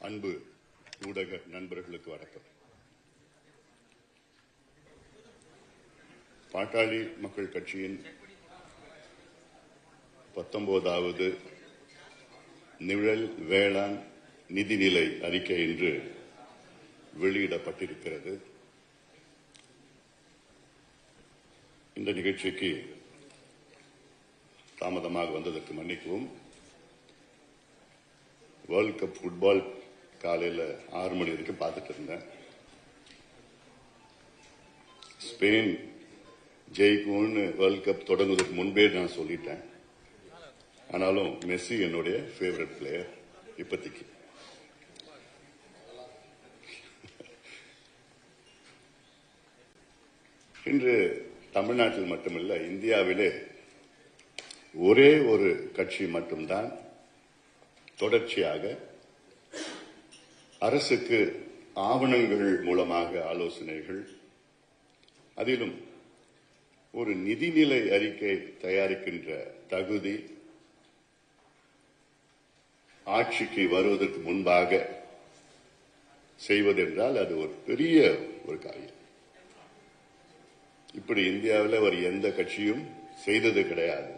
அன்பு ஊடக நண்பர்களுக்கு வணக்கம். பாட்டாளி மக்கள் கட்சியின் 19வது நிழல் வேளாண் நிதிநிலை அறிக்கை இன்று வெளியிடப்பட்டிருக்கிறது. இந்த நிகழ்ச்சிக்கு தாமதமாக வந்ததற்கு மன்னிக்கவும். வேர்ல்ட் கப் ஃபுட்பால் காலையில் 6 மணி வரைக்கும் பார்த்துட்டு இருந்தேன். ஸ்பெயின் ஜெயிக்கும்னு வேர்ல்ட் கப் தொடங்குவதற்கு முன்பே நான் சொல்லிட்டேன். ஆனாலும் மெஸ்ஸி என்னுடைய ஃபேவரட் பிளேயர் இப்போதைக்கு. இன்று தமிழ்நாட்டில் மட்டுமல்ல, இந்தியாவிலே ஒரே ஒரு கட்சி மட்டும்தான் தொடர்ச்சியாக அரசுக்கு ஆவணங்கள் மூலமாக ஆலோசனைகள், அதிலும் ஒரு நிதிநிலை அறிக்கை தயாரிக்கின்ற தகுதி ஆட்சிக்கு வருவதற்கு முன்பாக செய்வதென்றால் அது ஒரு பெரிய ஒரு காரியம். இப்படி இந்தியாவில் ஒரு எந்த கட்சியும் செய்தது கிடையாது.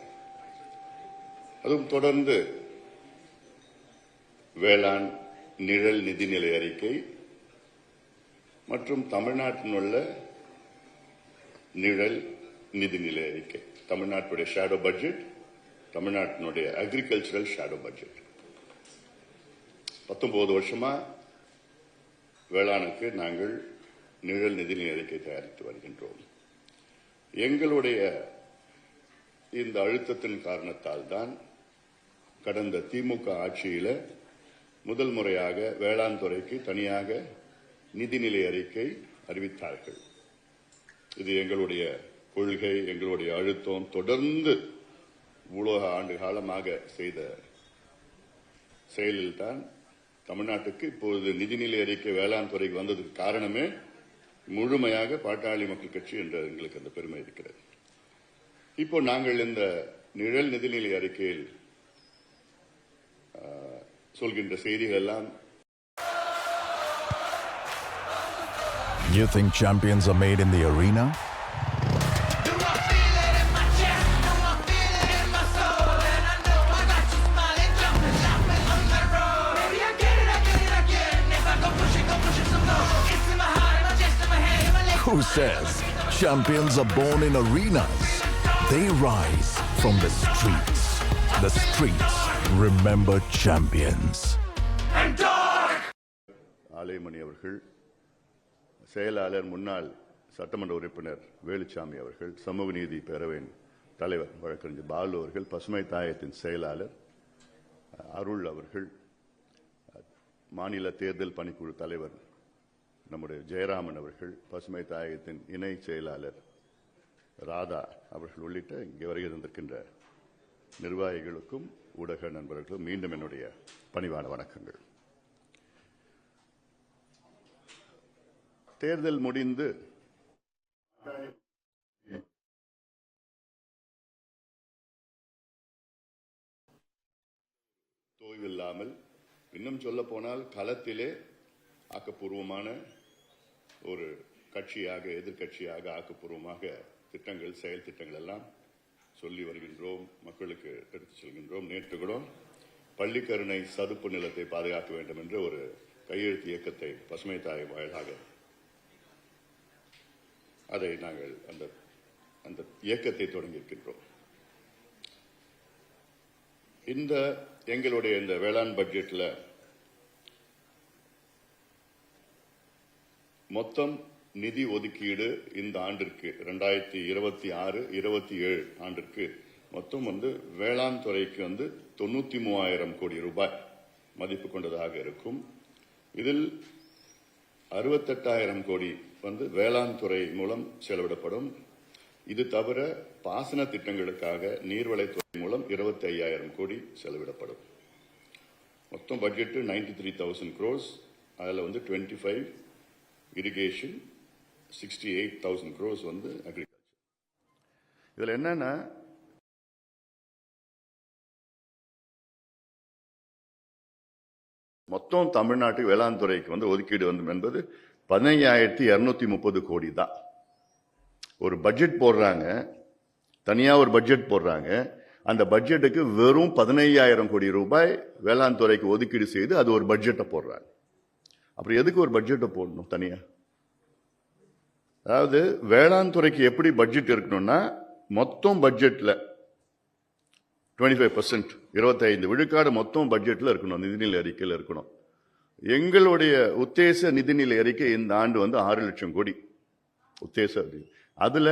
அதுவும் தொடர்ந்து வேளாண் நிழல் நிதிநிலை அறிக்கை மற்றும் தமிழ்நாட்டில் உள்ள நிழல் நிதிநிலை அறிக்கை, தமிழ்நாட்டுடைய ஷேடோ பட்ஜெட், தமிழ்நாட்டினுடைய அக்ரிகல்ச்சரல் ஷேடோ பட்ஜெட். 19 வருஷமா வேளாணுக்கு நாங்கள் நிழல் நிதிநிலை அறிக்கை தயாரித்து வருகின்றோம். எங்களுடைய இந்த அழுத்தத்தின் காரணத்தால் தான் கடந்த திமுக ஆட்சியில் முதல் முறையாக வேளாண் துறைக்கு தனியாக நிதிநிலை அறிக்கை அறிவித்தார்கள். இது எங்களுடைய கொள்கை, எங்களுடைய அழுத்தம். தொடர்ந்து இவ்வளவு ஆண்டு காலமாக செய்த செயலில்தான் தமிழ்நாட்டுக்கு இப்பொழுது நிதிநிலை அறிக்கை வேளாண் துறைக்கு வந்ததுக்கு காரணமே முழுமையாக பாட்டாளி மக்கள் கட்சி என்ற எங்களுக்கு அந்த பெருமை இருக்கிறது. இப்போ நாங்கள் இந்த நிழல் நிதிநிலை அறிக்கையில் சொல்கின்ற செய்திகள் எல்லாம். You think champions are made in the arena? Who says champions are born in arenas? They rise from the streets. The streets remember champions. ஆலைமணி அவர்கள், செயலாளர் முன்னாள் சட்டமன்ற உறுப்பினர் வேலுச்சாமி அவர்கள், சமூக நீதி பேரவையின் தலைவர் வழக்கறிஞர் பாலு அவர்கள், பசுமை தாயத்தின் செயலாளர் அருள் அவர்கள், மாநில தேர்தல் பணிக்குழு தலைவர் நம்முடைய ஜெயராமன் அவர்கள், பசுமை தாயத்தின் இணை செயலாளர் ராதா அவர்கள் உள்ளிட்ட இங்கே வருகை தந்திருக்கின்ற நிர்வாகிகளுக்கும் ஊடக நண்பர்களுக்கும் மீண்டும் என்னுடைய பணிவான வணக்கங்கள். தேர்தல் முடிந்து தோய்வில்லாமல், இன்னும் சொல்ல போனால் களத்திலே ஆக்கப்பூர்வமான ஒரு கட்சியாக, எதிர்கட்சியாக ஆக்கப்பூர்வமாக திட்டங்கள், செயல் திட்டங்கள் எல்லாம் சொல்லி வருகின்றோம், மக்களுக்கு எடுத்துச் செல்கின்றோம். நேற்று கூட பள்ளிக்கரணை சதுப்பு நிலத்தை பாதுகாக்க வேண்டும் என்ற ஒரு கையெழுத்து இயக்கத்தை பசுமை தாய் வாயிலாக அதை நாங்கள் அந்த இயக்கத்தை தொடங்கியிருக்கின்றோம். இந்த எங்களுடைய இந்த வேளாண் பட்ஜெட்ல மொத்தம் நிதி ஒதுக்கீடு இந்த ஆண்டிற்கு 2026-27 ஆண்டிற்கு மொத்தம் வேளாண் துறைக்கு 93,000 கோடி ரூபாய் மதிப்பு கொண்டதாக இருக்கும். இதில் 68,000 கோடி வேளாண் துறை மூலம் செலவிடப்படும். இது தவிர பாசன திட்டங்களுக்காக நீர்வளத்துறை மூலம் 25,000 கோடி செலவிடப்படும். மொத்தம் பட்ஜெட் 93,000 crores. அதில் 25 irrigation, 68,000 crores agriculture. இதில் என்னன்னா மொத்தம் தமிழ்நாட்டுக்கு வேளாண் துறைக்கு வந்து ஒதுக்கீடு வந்து என்பது 15,230 கோடி தான். ஒரு பட்ஜெட் போடுறாங்க, தனியா ஒரு பட்ஜெட் போடுறாங்க. அந்த பட்ஜெட்டுக்கு வெறும் 15,000 கோடி ரூபாய் வேளாண் துறைக்கு ஒதுக்கீடு செய்து அது ஒரு பட்ஜெட்டை போடுறாங்க. அப்புறம் எதுக்கு ஒரு பட்ஜெட்டை போடணும் தனியா? அதாவது வேளாண் துறைக்கு எப்படி பட்ஜெட் இருக்கணும்னா, மொத்தம் பட்ஜெட்ல 25%, 25 விழுக்காடு மொத்தம் பட்ஜெட்ல இருக்கணும், நிதிநிலை அறிக்கையில் இருக்கணும். எங்களுடைய உத்தேச நிதிநிலை அறிக்கை இந்த ஆண்டு வந்து 6 லட்சம் கோடி உத்தேச. அதுல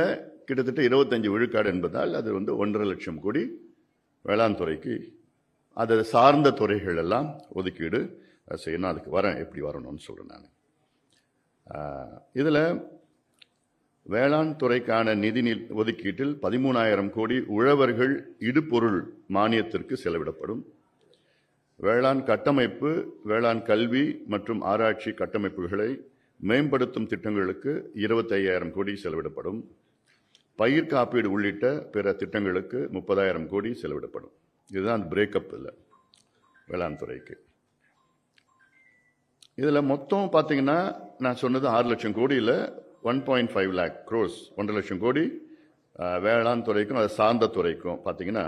கிட்டத்தட்ட 25 விழுக்காடு என்பதால் அது வந்து 1.5 லட்சம் கோடி வேளாண் துறைக்கு, அதை சார்ந்த துறைகள் எல்லாம் ஒதுக்கீடு செய்யணும். அதுக்கு வரேன், எப்படி வரணும்னு சொல்றேன் நான். இதுல வேளாண் துறைக்கான நிதி ஒதுக்கீட்டில் 13,000 கோடி உழவர்கள் இடுபொருள் மானியத்திற்கு செலவிடப்படும். வேளாண் கட்டமைப்பு, வேளாண் கல்வி மற்றும் ஆராய்ச்சி கட்டமைப்புகளை மேம்படுத்தும் திட்டங்களுக்கு 25,000 கோடி செலவிடப்படும். பயிர் காப்பீடு உள்ளிட்ட பிற திட்டங்களுக்கு 30,000 கோடி செலவிடப்படும். இதுதான் பிரேக்கப் இல்லை வேளாண் துறைக்கு. இதுல மொத்தம் பார்த்தீங்கன்னா நான் சொன்னது 6 லட்சம் கோடியில் 1.5 lakh crores, 1.5 லட்சம் கோடி வேளாண் துறைக்கும் அதை சார்ந்த துறைக்கும் பார்த்தீங்கன்னா,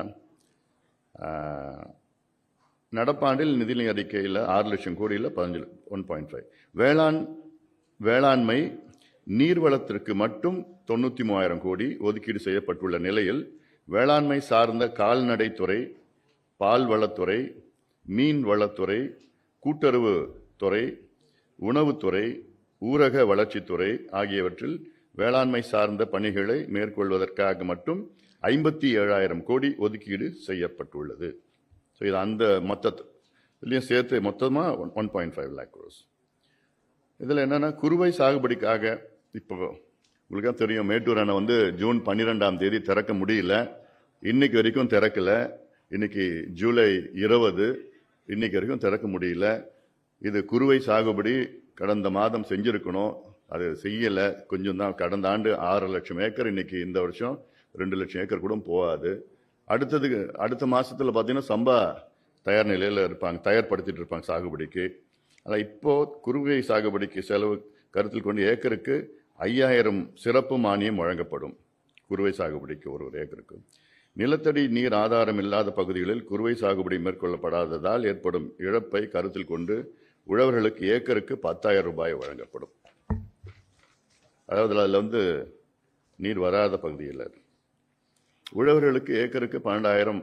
நடப்பாண்டில் நிதிநிலை அறிக்கையில் 6 லட்சம் கோடியில் 1.5. வேளாண்மை நீர்வளத்திற்கு மட்டும் 93,000 கோடி ஒதுக்கீடு செய்யப்பட்டுள்ள நிலையில், வேளாண்மை சார்ந்த கால்நடைத்துறை, பால்வளத்துறை, மீன் வளத்துறை, கூட்டுறவு துறை, உணவுத்துறை, ஊரக வளர்ச்சித்துறை ஆகியவற்றில் வேளாண்மை சார்ந்த பணிகளை மேற்கொள்வதற்காக மட்டும் 57,000 கோடி ஒதுக்கீடு செய்யப்பட்டுள்ளது. இது அந்த மொத்தத்தையும் சேர்த்து மொத்தமா 1.5 lakh crores. இதுல என்னன்னா, குறுவை சாகுபடிக்காக இப்போ உங்களுக்கு தெரியும், மேட்டூர் அணை வந்து ஜூன் 12ஆம் தேதி திறக்க முடியல. இன்னைக்கு வரைக்கும் திறக்கல. இன்னைக்கு ஜூலை 20, இன்னைக்கு வரைக்கும் திறக்க முடியல. இது குறுவை சாகுபடி கடந்த மாதம் செஞ்சிருக்கணும், அது செய்யல. கொஞ்சம் தான். கடந்த ஆண்டு 6 லட்சம் ஏக்கர், இன்னைக்கு இந்த வருஷம் 2 லட்சம் ஏக்கர் கூட போகாது. அடுத்த மாசத்துல பார்த்தீங்கன்னா சம்பா தயார் நிலையில் இருப்பாங்க, தயார்படுத்திட்டு இருப்பாங்க சாகுபடிக்கு. ஆனால் இப்போ குறுவை சாகுபடிக்கு செலவு கருத்தில் கொண்டு ஏக்கருக்கு 5,000 சிறப்பு மானியம் வழங்கப்படும். குறுவை சாகுபடிக்கு ஒரு ஏக்கருக்கு. நிலத்தடி நீர் ஆதாரம் இல்லாத பகுதிகளில் குறுவை சாகுபடி மேற்கொள்ளப்படாததால் ஏற்படும் இழப்பை கருத்தில் கொண்டு உழவர்களுக்கு ஏக்கருக்கு 10,000 ரூபாய் வழங்கப்படும். அதாவது அதில் வந்து நீர் வராத பகுதியில் உழவர்களுக்கு ஏக்கருக்கு 12,000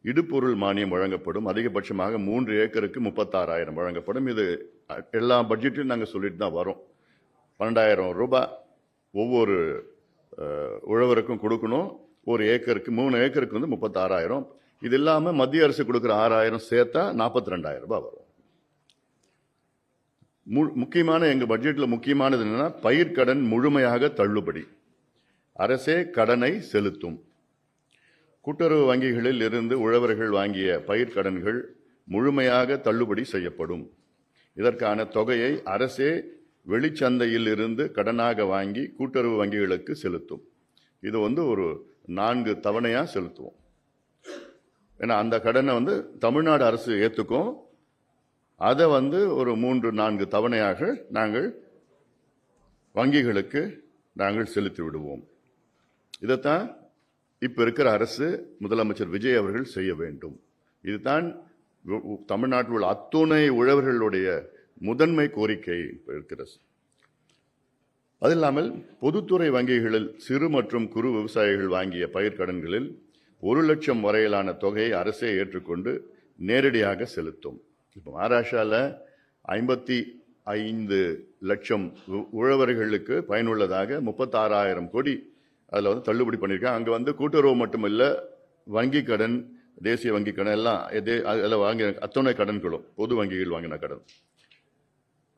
இடுபொருள் மானியம் வழங்கப்படும். அதிகபட்சமாக 3 ஏக்கருக்கு 36,000 வழங்கப்படும். இது எல்லா பட்ஜெட்லையும் நாங்கள் சொல்லிட்டு தான் வரோம். 12,000 ரூபாய் ஒவ்வொரு உழவருக்கும் கொடுக்கணும். ஒரு ஏக்கருக்கு 3 ஏக்கருக்கு வந்து 36,000. இது இல்லாமல் மத்திய அரசு கொடுக்குற 6,000 சேர்த்தா 42,000 ரூபாய் வரும். முக்கியமான எங்க பட்ஜெட்ல முக்கியமானது என்னன்னா, பயிர்க்கடன் முழுமையாக தள்ளுபடி. அரசே கடனை செலுத்தும். கூட்டுறவு வங்கிகளில் இருந்து உழவர்கள் வாங்கிய பயிர்க்கடன்கள் முழுமையாக தள்ளுபடி செய்யப்படும். இதற்கான தொகையை அரசே வெளிச்சந்தையில் இருந்து கடனாக வாங்கி கூட்டுறவு வங்கிகளுக்கு செலுத்தும். இது வந்து ஒரு 4 தவணையா செலுத்துவோம். ஏன்னா அந்த கடனை வந்து தமிழ்நாடு அரசு ஏத்துக்கும். அதை வந்து ஒரு 3-4 தவணையாக நாங்கள் வங்கிகளுக்கு நாங்கள் செலுத்தி விடுவோம். இதைத்தான் இப்ப இருக்கிற அரசு, முதலமைச்சர் விஜய் அவர்கள் செய்ய வேண்டும். இதுதான் தமிழ்நாட்டில் உள்ள அத்துணை உழவர்களுடைய முதன்மை கோரிக்கை இருக்கிறது. அது இல்லாமல் பொதுத்துறை வங்கிகளில் சிறு மற்றும் குறு விவசாயிகள் வாங்கிய பயிர்க்கடன்களில் 1 லட்சம் வரையிலான தொகையை அரசே ஏற்றுக்கொண்டு நேரடியாக செலுத்தும். இப்போ மகாராஷ்டிராவில் 55 லட்சம் உழவர்களுக்கு பயனுள்ளதாக 36,000 கோடி அதில் வந்து தள்ளுபடி பண்ணியிருக்காங்க. அங்கே வந்து கூட்டுறவு மட்டுமில்ல, வங்கி கடன், தேசிய வங்கி கடன் எல்லாம் அதில் வாங்கின அத்தனை கடன்களும் பொது வங்கிகள் வாங்கின கடன்.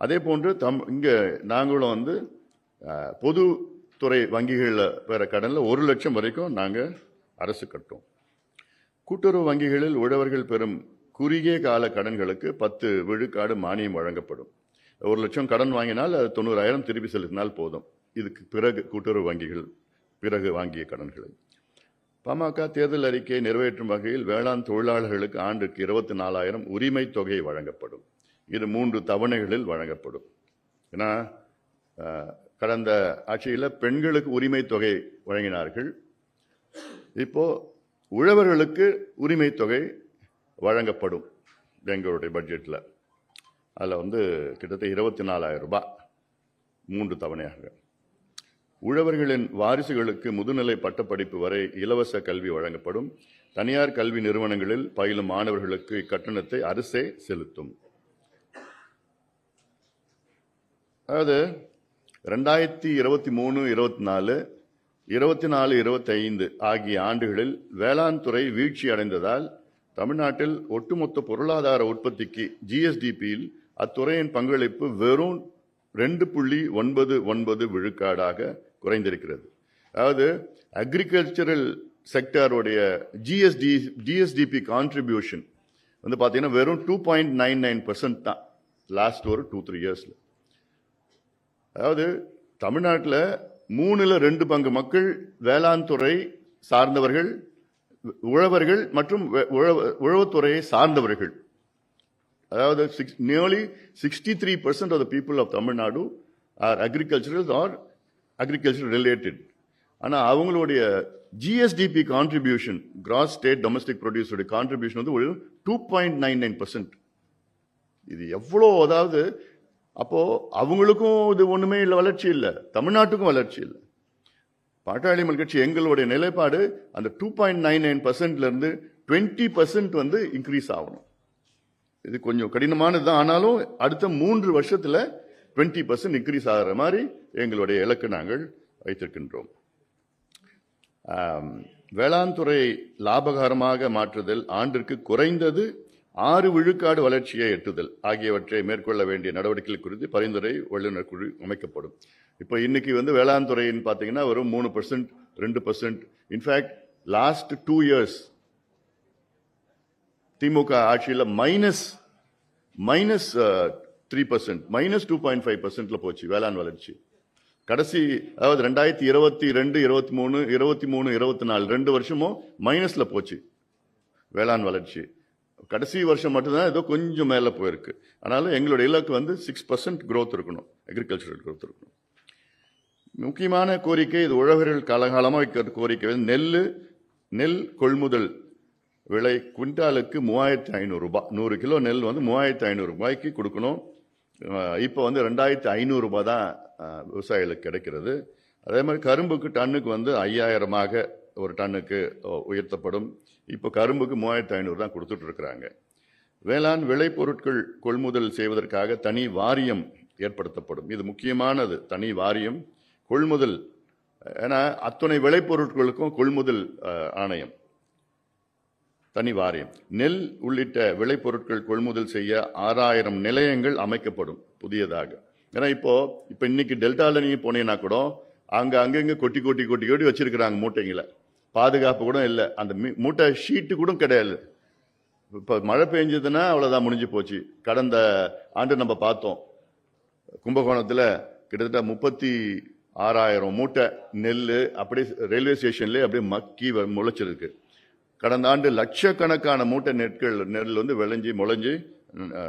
அதே போன்று இங்கே நாங்களும் வந்து பொதுத்துறை வங்கிகளில் பெற கடனில் 1 லட்சம் வரைக்கும் நாங்கள் அரசு கட்டோம். கூட்டுறவு வங்கிகளில் உழவர்கள் பெறும் குறுகிய கால கடன்களுக்கு 10 விழுக்காடு மானியம் வழங்கப்படும். 1 லட்சம் கடன் வாங்கினால் அது 90,000 திருப்பி செலுத்தினால் போதும். இதுக்கு பிறகு கூட்டுறவு வங்கிகள் பிறகு வாங்கிய கடன்களை. பாமக தேர்தல் அறிக்கையை நிறைவேற்றும் வகையில் வேளாண் தொழிலாளர்களுக்கு ஆண்டுக்கு 24,000 உரிமை தொகை வழங்கப்படும். இது 3 தவணைகளில் வழங்கப்படும். ஏன்னா கடந்த ஆட்சியில் பெண்களுக்கு உரிமை தொகை வழங்கினார்கள். இப்போ உழவர்களுக்கு உரிமை தொகை வழங்கப்படும் எங்களுடைய பட்ஜெட்டில். அதில் கிட்டத்தட்ட 24,000 ரூபாய் 3 தவணையாக. உழவர்களின் வாரிசுகளுக்கு முதுநிலை பட்டப்படிப்பு வரை இலவச கல்வி வழங்கப்படும். தனியார் கல்வி நிறுவனங்களில் பயிலும் மாணவர்களுக்கு இக்கட்டணத்தை அரசே செலுத்தும். அதாவது 2023-24, 24-25 ஆகிய ஆண்டுகளில் வேளாண் துறை வீழ்ச்சி அடைந்ததால் தமிழ்நாட்டில் ஒட்டுமொத்த பொருளாதார உற்பத்திக்கு ஜிஎஸ்டிபியில் அத்துறையின் பங்களிப்பு வெறும் 2.99 விழுக்காடாக குறைந்திருக்கிறது. அதாவது அக்ரிகல்ச்சரல் செக்டருடைய ஜிஎஸ்டிபி கான்ட்ரிபியூஷன் பார்த்தீங்கன்னா வெறும் 2.99% தான் லாஸ்ட் ஒரு 2-3 இயர்ஸ்ல. அதாவது தமிழ்நாட்டில் 3/2 பங்கு மக்கள் வேளாண் துறை சார்ந்தவர்கள், உழவர்கள் மற்றும் உழவுத்துறையை சார்ந்தவர்கள். அதாவது nearly 63% of the people of Tamil Nadu are agricultural or agriculture related. ஆனால் அவங்களுடைய GSDP contribution, cross state domestic produce contribution ஒரு 2.99%. இது எவ்வளோ, அதாவது அப்போ அவங்களுக்கும் இது ஒண்ணுமே இல்லை, வளர்ச்சி இல்லை, தமிழ்நாட்டுக்கும் வளர்ச்சி இல்லை. பாட்டாளி மக்கள் கட்சி எங்களுடைய நிலைப்பாடு அந்த 2.99% இருந்து 20% இன்க்ரீஸ் ஆகணும். இது கொஞ்சம் கடினமானது தான், ஆனாலும் அடுத்த 3 வருஷத்துல 20% இன்க்ரீஸ் ஆகிற மாதிரி எங்களுடைய இலக்கு நாங்கள் வைத்திருக்கின்றோம். வேளாண் துறை லாபகரமாக மாற்றுதல், ஆண்டிற்கு குறைந்தது 6 விழுக்காடு வளர்ச்சியை எட்டுதல் ஆகியவற்றை மேற்கொள்ள வேண்டிய நடவடிக்கைகள் குறித்து பரிந்துரை வல்லுநர் குழு அமைக்கப்படும். இப்போ இன்னைக்கு வேளாண் துறையின் பார்த்தீங்கன்னா வெறும் 3%, 2%. இன்ஃபேக்ட் லாஸ்ட் 2 இயர்ஸ் திமுக ஆட்சியில் -3%, -2.5% போச்சு வேளாண் வளர்ச்சி. கடைசி, அதாவது 2022, 23, 24 2 வருஷமும் மைனஸ்ல போச்சு வேளாண் வளர்ச்சி. கடைசி வருஷம் மட்டும்தான் ஏதோ கொஞ்சம் மேல போயிருக்கு. ஆனாலும் எங்களுடைய இலக்கு 6% growth இருக்கணும், அக்ரிகல்ச்சரல் growth இருக்கணும். முக்கியமான கோரிக்கை, இது உழவர்கள் காலகாலமாக வைக்கிற கோரிக்கை, நெல் கொள்முதல் விலை குவிண்டாலுக்கு 3,500 ரூபாய். 100 கிலோ நெல் 3,500 ரூபாய்க்கு கொடுக்கணும். இப்போ 2,500 ரூபாய் தான் விவசாயிகளுக்கு கிடைக்கிறது. அதே மாதிரி கரும்புக்கு டன்னுக்கு 5,000 ஒரு டன்னுக்கு உயர்த்தப்படும். இப்போ கரும்புக்கு 3,500 தான் கொடுத்துட்டு இருக்கிறாங்க. வேளாண் விளைபொருட்கள் கொள்முதல் செய்வதற்காக தனி வாரியம் ஏற்படுத்தப்படும். இது முக்கியமானது, தனி வாரியம் கொள்முதல். ஏன்னா அத்தனை விளைபொருட்களுக்கும் கொள்முதல் ஆணையம், தனி வாரியம். நெல் உள்ளிட்ட விளைபொருட்கள் கொள்முதல் செய்ய 6,000 நிலையங்கள் அமைக்கப்படும் புதியதாக. ஏன்னா இப்போ இன்னைக்கு டெல்டால நீங்க போனீங்கன்னா கூட அங்கங்க கொட்டி வச்சிருக்கிறாங்க மூட்டைங்களை. பாதுகாப்பு கூட இல்லை, அந்த மூட்டை ஷீட்டு கூட கிடையாது. இப்போ மழை பெஞ்சதுன்னா அவ்வளோதான், முடிஞ்சு போச்சு. கடந்த ஆண்டு நம்ம பார்த்தோம், கும்பகோணத்தில் கிட்டத்தட்ட 36,000 மூட்டை நெல் அப்படியே ரயில்வே ஸ்டேஷன்லேயே அப்படியே மக்கி முளைச்சிருக்கு. கடந்த ஆண்டு லட்சக்கணக்கான மூட்டை நெல் விளைஞ்சி முளைஞ்சி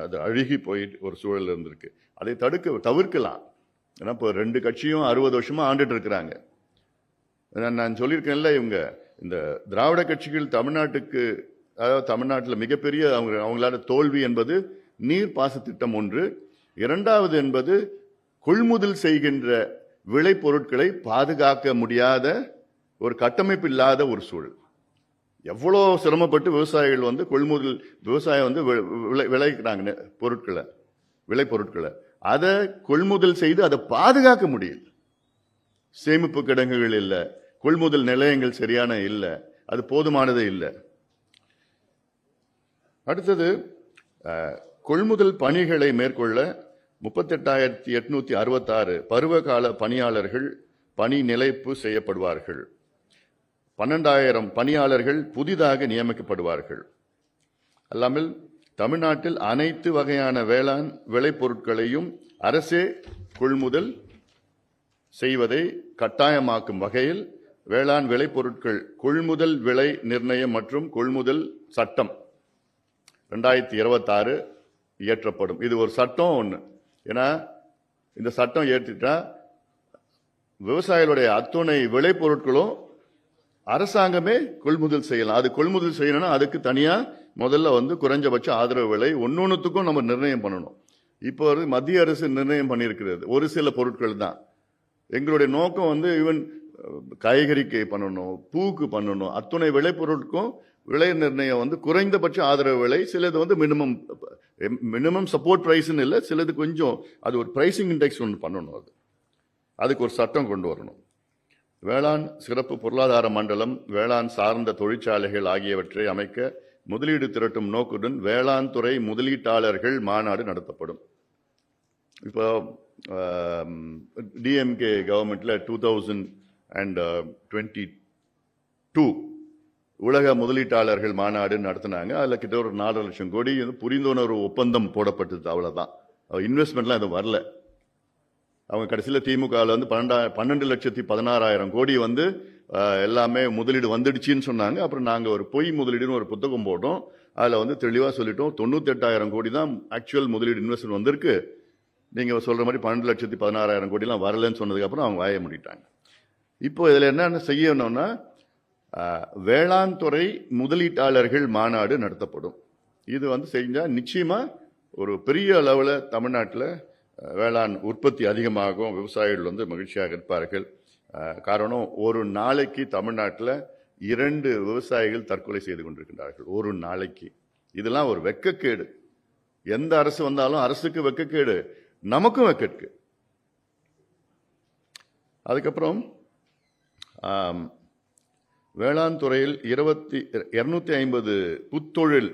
அது அழுகி போயிட்டு ஒரு சூழல் இருந்திருக்கு. அதை தவிர்க்கலாம். ஏன்னா இப்போ 2 கட்சியும் 60 வருஷமா ஆண்டுட்டு இருக்கிறாங்க. நான் சொல்லியிருக்கேன்ல, இவங்க இந்த திராவிட கட்சிகள் தமிழ்நாட்டுக்கு, அதாவது தமிழ்நாட்டில் மிகப்பெரிய அவங்களால தோல்வி என்பது நீர் பாச திட்டம் ஒன்று, 2வது என்பது கொள்முதல் செய்கின்ற விளைபொருட்களை பாதுகாக்க முடியாத ஒரு கட்டமைப்பு இல்லாத ஒரு சூழல். எவ்வளோ சிரமப்பட்டு விவசாயிகள் கொள்முதல் விவசாயம் விளைக்கிறாங்க விளைபொருட்களை, அதை கொள்முதல் செய்து அதை பாதுகாக்க முடியல. சேமிப்பு கிடங்குகள் இல்லை, கொள்முதல் நிலையங்கள் சரியான இல்லை, அது போதுமானதே இல்லை. அடுத்தது, கொள்முதல் பணிகளை மேற்கொள்ள 38,866 பருவகால பணியாளர்கள் பணி நிலைப்பு செய்யப்படுவார்கள். 12,000 பணியாளர்கள் புதிதாக நியமிக்கப்படுவார்கள். அல்லாமல் தமிழ்நாட்டில் அனைத்து வகையான வேளாண் விளைபொருட்களையும் அரசே கொள்முதல் செய்வதை கட்டாயமாக்கும் வகையில் வேளாண் விளைபொருட்கள் கொள்முதல் விலை நிர்ணயம் மற்றும் கொள்முதல் சட்டம் 2026 இயற்றப்படும். இது ஒரு சட்டம் ஒன்று. ஏன்னா இந்த சட்டம் ஏற்றிட்டா விவசாயிகளுடைய அத்துணை விளைபொருட்களும் அரசாங்கமே கொள்முதல் செய்யலாம். அது கொள்முதல் செய்யணும்னா அதுக்கு தனியா முதல்ல குறைஞ்சபட்ச ஆதரவு விலை ஒன்னொன்னுத்துக்கும் நம்ம நிர்ணயம் பண்ணணும். இப்போ மத்திய அரசு நிர்ணயம் பண்ணியிருக்கிறது ஒரு சில பொருட்கள் தான். எங்களுடைய நோக்கம் ஈவன் காய்கறிக்கு பண்ணணும், பூக்கு பண்ணணும், அத்துணை விளைபொருட்களுக்கும் விலை நிர்ணயம் குறைந்தபட்ச ஆதரவு விலை. சிலது மினிமம் சப்போர்ட் பிரைஸ்ன்னு இல்லை, சிலது கொஞ்சம் அது ஒரு பிரைசிங் இண்டெக்ஸ் ஒன்று பண்ணணும். அதுக்கு ஒரு சட்டம் கொண்டு வரணும். வேளாண் சிறப்பு பொருளாதார மண்டலம், வேளாண் சார்ந்த தொழிற்சாலைகள் ஆகியவற்றை அமைக்க முதலீடு திரட்டும் நோக்குடன் வேளாண் துறை முதலீட்டாளர்கள் மாநாடு நடத்தப்படும். இப்போ டிஎம்கே கவர்மெண்ட்ல 2022 உலக முதலீட்டாளர்கள் மாநாடு நடத்தினாங்க. அதில் கிட்ட ஒரு 4 லட்சம் கோடி புரிந்துணர்வு ஒப்பந்தம் போடப்பட்டது. அவ்வளவுதான், இன்வெஸ்ட்மெண்ட்லாம் அது வரல. அவங்க கடைசியில் திமுகவில் 12,16,000 கோடி எல்லாமே முதலீடு வந்துடுச்சின்னு சொன்னாங்க. அப்புறம் நாங்கள் ஒரு பொய் முதலீடுன்னு ஒரு புத்தகம் போட்டோம். அதில் தெளிவாக சொல்லிட்டோம், 98,000 கோடி தான் ஆக்சுவல் முதலீடு இன்வெஸ்ட்மெண்ட் வந்திருக்கு. நீங்கள் சொல்கிற மாதிரி 12,16,000 கோடிலாம் வரலன்னு சொன்னதுக்கப்புறம் அவங்க வாய முடிட்டாங்க. இப்போ இதில் என்னென்ன செய்யணும்னா வேளாண் துறை முதலீட்டாளர்கள் மாநாடு நடத்தப்படும். இது செஞ்சால் நிச்சயமாக ஒரு பெரிய அளவில் தமிழ்நாட்டில் வேளாண் உற்பத்தி அதிகமாகும், விவசாயிகள் மகிழ்ச்சியாக இருப்பார்கள். காரணம், ஒரு நாளைக்கு தமிழ்நாட்டில் 2 விவசாயிகள் தற்கொலை செய்து கொண்டிருக்கின்றார்கள் ஒரு நாளைக்கு. இதெல்லாம் ஒரு வெட்கக்கேடு. எந்த அரசு வந்தாலும் அரசுக்கு வெட்கக்கேடு, நமக்கும் வெட்கக்கு. அதுக்கப்புறம் வேளாண் துறையில் 250 புத்தொழில்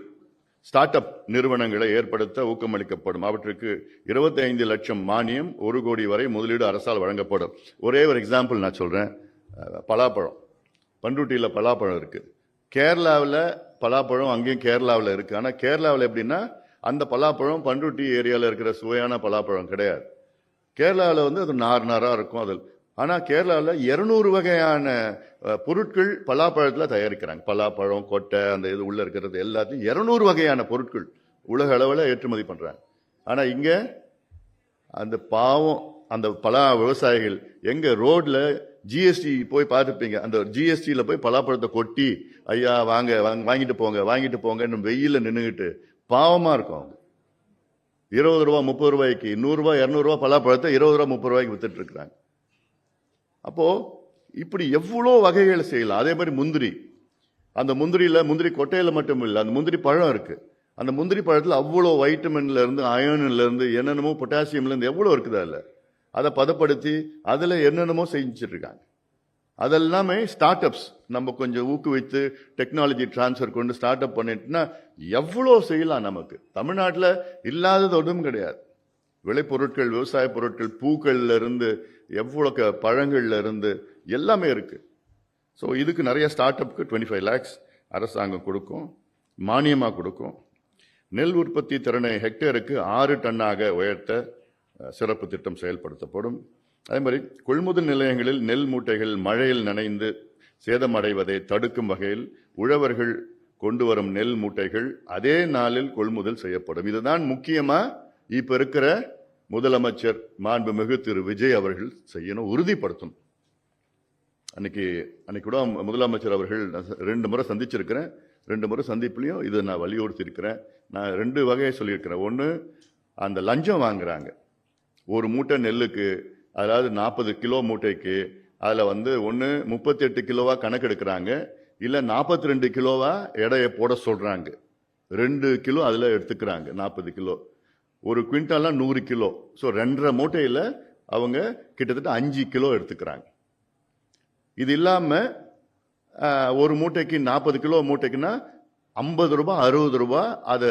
ஸ்டார்ட் அப் நிறுவனங்களை ஏற்படுத்த ஊக்கமளிக்கப்படும். அவற்றுக்கு 25 லட்சம் மானியம், 1 கோடி வரை முதலீடு அரசால் வழங்கப்படும். ஒரே ஒரு எக்ஸாம்பிள் நான் சொல்றேன். பலாப்பழம், பண்ருட்டியில் பலாப்பழம் இருக்கு. கேரளாவில் பலாப்பழம் அங்கேயும் கேரளாவில் இருக்கு. ஆனால் கேரளாவில் எப்படின்னா அந்த பலாப்பழம் பண்ருட்டி ஏரியாவில் இருக்கிற சுவையான பலாப்பழம் கிடையாது. கேரளாவில் அது நாராக இருக்கும். அதில் ஆனால் கேரளாவில் 200 வகையான பொருட்கள் பலாப்பழத்தில் தயாரிக்கிறாங்க. பலாப்பழம், கொட்டை, அந்த இது உள்ள இருக்கிறது எல்லாத்தையும் 200 வகையான பொருட்கள் உலக அளவில் ஏற்றுமதி பண்றாங்க. ஆனால் இங்கே அந்த பாவம் அந்த பலா விவசாயிகள் எங்க ரோட்ல ஜிஎஸ்டி போய் பார்த்துப்பீங்க. அந்த ஜிஎஸ்டியில் போய் பலாப்பழத்தை கொட்டி, ஐயா வாங்க வாங்கிட்டு போங்க வெயில நின்றுகிட்டு பாவமா இருக்கும். அவங்க 20 ரூபா 30 ரூபாய்க்கு 100 ரூபாய் 200 ரூபாய் பலாப்பழத்தை 20 ரூபா 30 ரூபாய்க்கு வித்துட்டு இருக்கிறாங்க. அப்போ இப்படி எவ்வளோ வகைகளை செய்யலாம். அதே மாதிரி முந்திரி, அந்த முந்திரி கொட்டையில மட்டும் இல்லை, அந்த முந்திரி பழம் இருக்கு. அந்த முந்திரி பழத்தில் அவ்வளோ வைட்டமின்ல இருந்து, அயன்ல இருந்து, என்னென்னமோ பொட்டாசியம்ல இருந்து எவ்வளோ இருக்குது. அதில் அதை பதப்படுத்தி அதில் என்னென்னமோ செஞ்சுட்டு இருக்காங்க. அதெல்லாமே ஸ்டார்ட் அப்ஸ். நம்ம கொஞ்சம் ஊக்குவித்து டெக்னாலஜி டிரான்ஸ்ஃபர் கொண்டு ஸ்டார்ட் அப் பண்ணிட்டுனா எவ்வளோ செய்யலாம். நமக்கு தமிழ்நாட்டில் இல்லாதது ஒன்றும் கிடையாது. விளைபொருட்கள், விவசாய பொருட்கள், பூக்கள்ல இருந்து எவ்வளோ பழங்கள்ல இருந்து எல்லாமே இருக்கு. ஸோ இதுக்கு நிறைய ஸ்டார்ட் அப்க்கு 25 lakhs அரசாங்கம் கொடுக்கும், மானியமாக கொடுக்கும். நெல் உற்பத்தி திறனை ஹெக்டேருக்கு 6 டன்னாக உயர்த்த சிறப்பு திட்டம் செயல்படுத்தப்படும். அதே மாதிரி கொள்முதல் நிலையங்களில் நெல் மூட்டைகள் மழையில் நனைந்து சேதமடைவதை தடுக்கும் வகையில் உழவர்கள் கொண்டு வரும் நெல் மூட்டைகள் அதே நாளில் கொள்முதல் செய்யப்படும். இதுதான் முக்கியமா இப்ப இருக்கிற முதலமைச்சர் மாண்புமிகு திரு விஜய் அவர்கள் செய்யணும், உறுதிப்படுத்தணும். அன்னைக்கு கூட முதலமைச்சர் அவர்கள் 2 முறை சந்திச்சிருக்கிறேன். 2 முறை சந்திப்புலையும் இதை நான் வலியுறுத்தி இருக்கிறேன். நான் 2 வகையை சொல்லியிருக்கிறேன். ஒன்று, அந்த லஞ்சம் வாங்குறாங்க ஒரு மூட்டை நெல்லுக்கு, அதாவது 40 கிலோ மூட்டைக்கு. அதில் ஒன்று 38 கிலோவா கணக்கெடுக்கிறாங்க, இல்லை 42 கிலோவா எடையை போட சொல்றாங்க. 2 கிலோ அதில் எடுத்துக்கிறாங்க. 40 கிலோ ஒரு குவிண்டாலாம் 100 கிலோ. ஸோ 2.5 மூட்டையில் அவங்க கிட்டத்தட்ட 5 கிலோ எடுத்துக்கிறாங்க. இது இல்லாம ஒரு மூட்டைக்கு 40 கிலோ மூட்டைக்குன்னா 50 ரூபாய் 60 ரூபாய் அது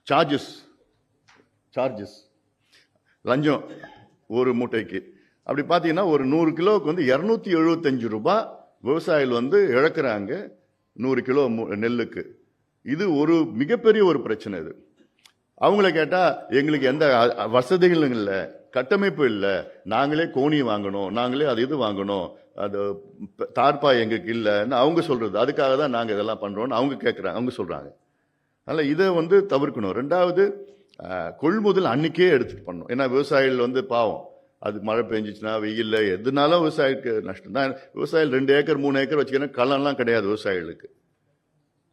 சார்ஜஸ் லஞ்சம் ஒரு மூட்டைக்கு. அப்படி பார்த்தீங்கன்னா ஒரு 100 கிலோவுக்கு 275 ரூபாய் விவசாயிகள் இழக்கிறாங்க 100 கிலோ நெல்லுக்கு. இது ஒரு மிகப்பெரிய ஒரு பிரச்சனை. இது அவங்கள கேட்டா எங்களுக்கு எந்த வசதிகளும் இல்லை, கட்டமைப்பு இல்லை, நாங்களே கோணி வாங்கணும், நாங்களே அது இது வாங்கணும், அது தார்பாய் எங்களுக்கு இல்லைன்னு அவங்க சொல்றது. அதுக்காக தான் நாங்கள் இதெல்லாம் பண்றோம்னு அவங்க கேட்குறாங்க, அவங்க சொல்றாங்க. அதனால் இதை வந்து தவிர்க்கணும். ரெண்டாவது, கொள்முதல் அன்னைக்கே எடுத்துட்டு பண்ணணும். ஏன்னா விவசாயிகள் வந்து பாவம், அது மழை பெஞ்சிச்சுன்னா வெயில்ல எதுனாலும் விவசாயிக்கு நஷ்டம் தான். விவசாயிகள் 2 ஏக்கர் 3 ஏக்கர் வச்சுக்கணும், களம்லாம் கிடையாது விவசாயிகளுக்கு.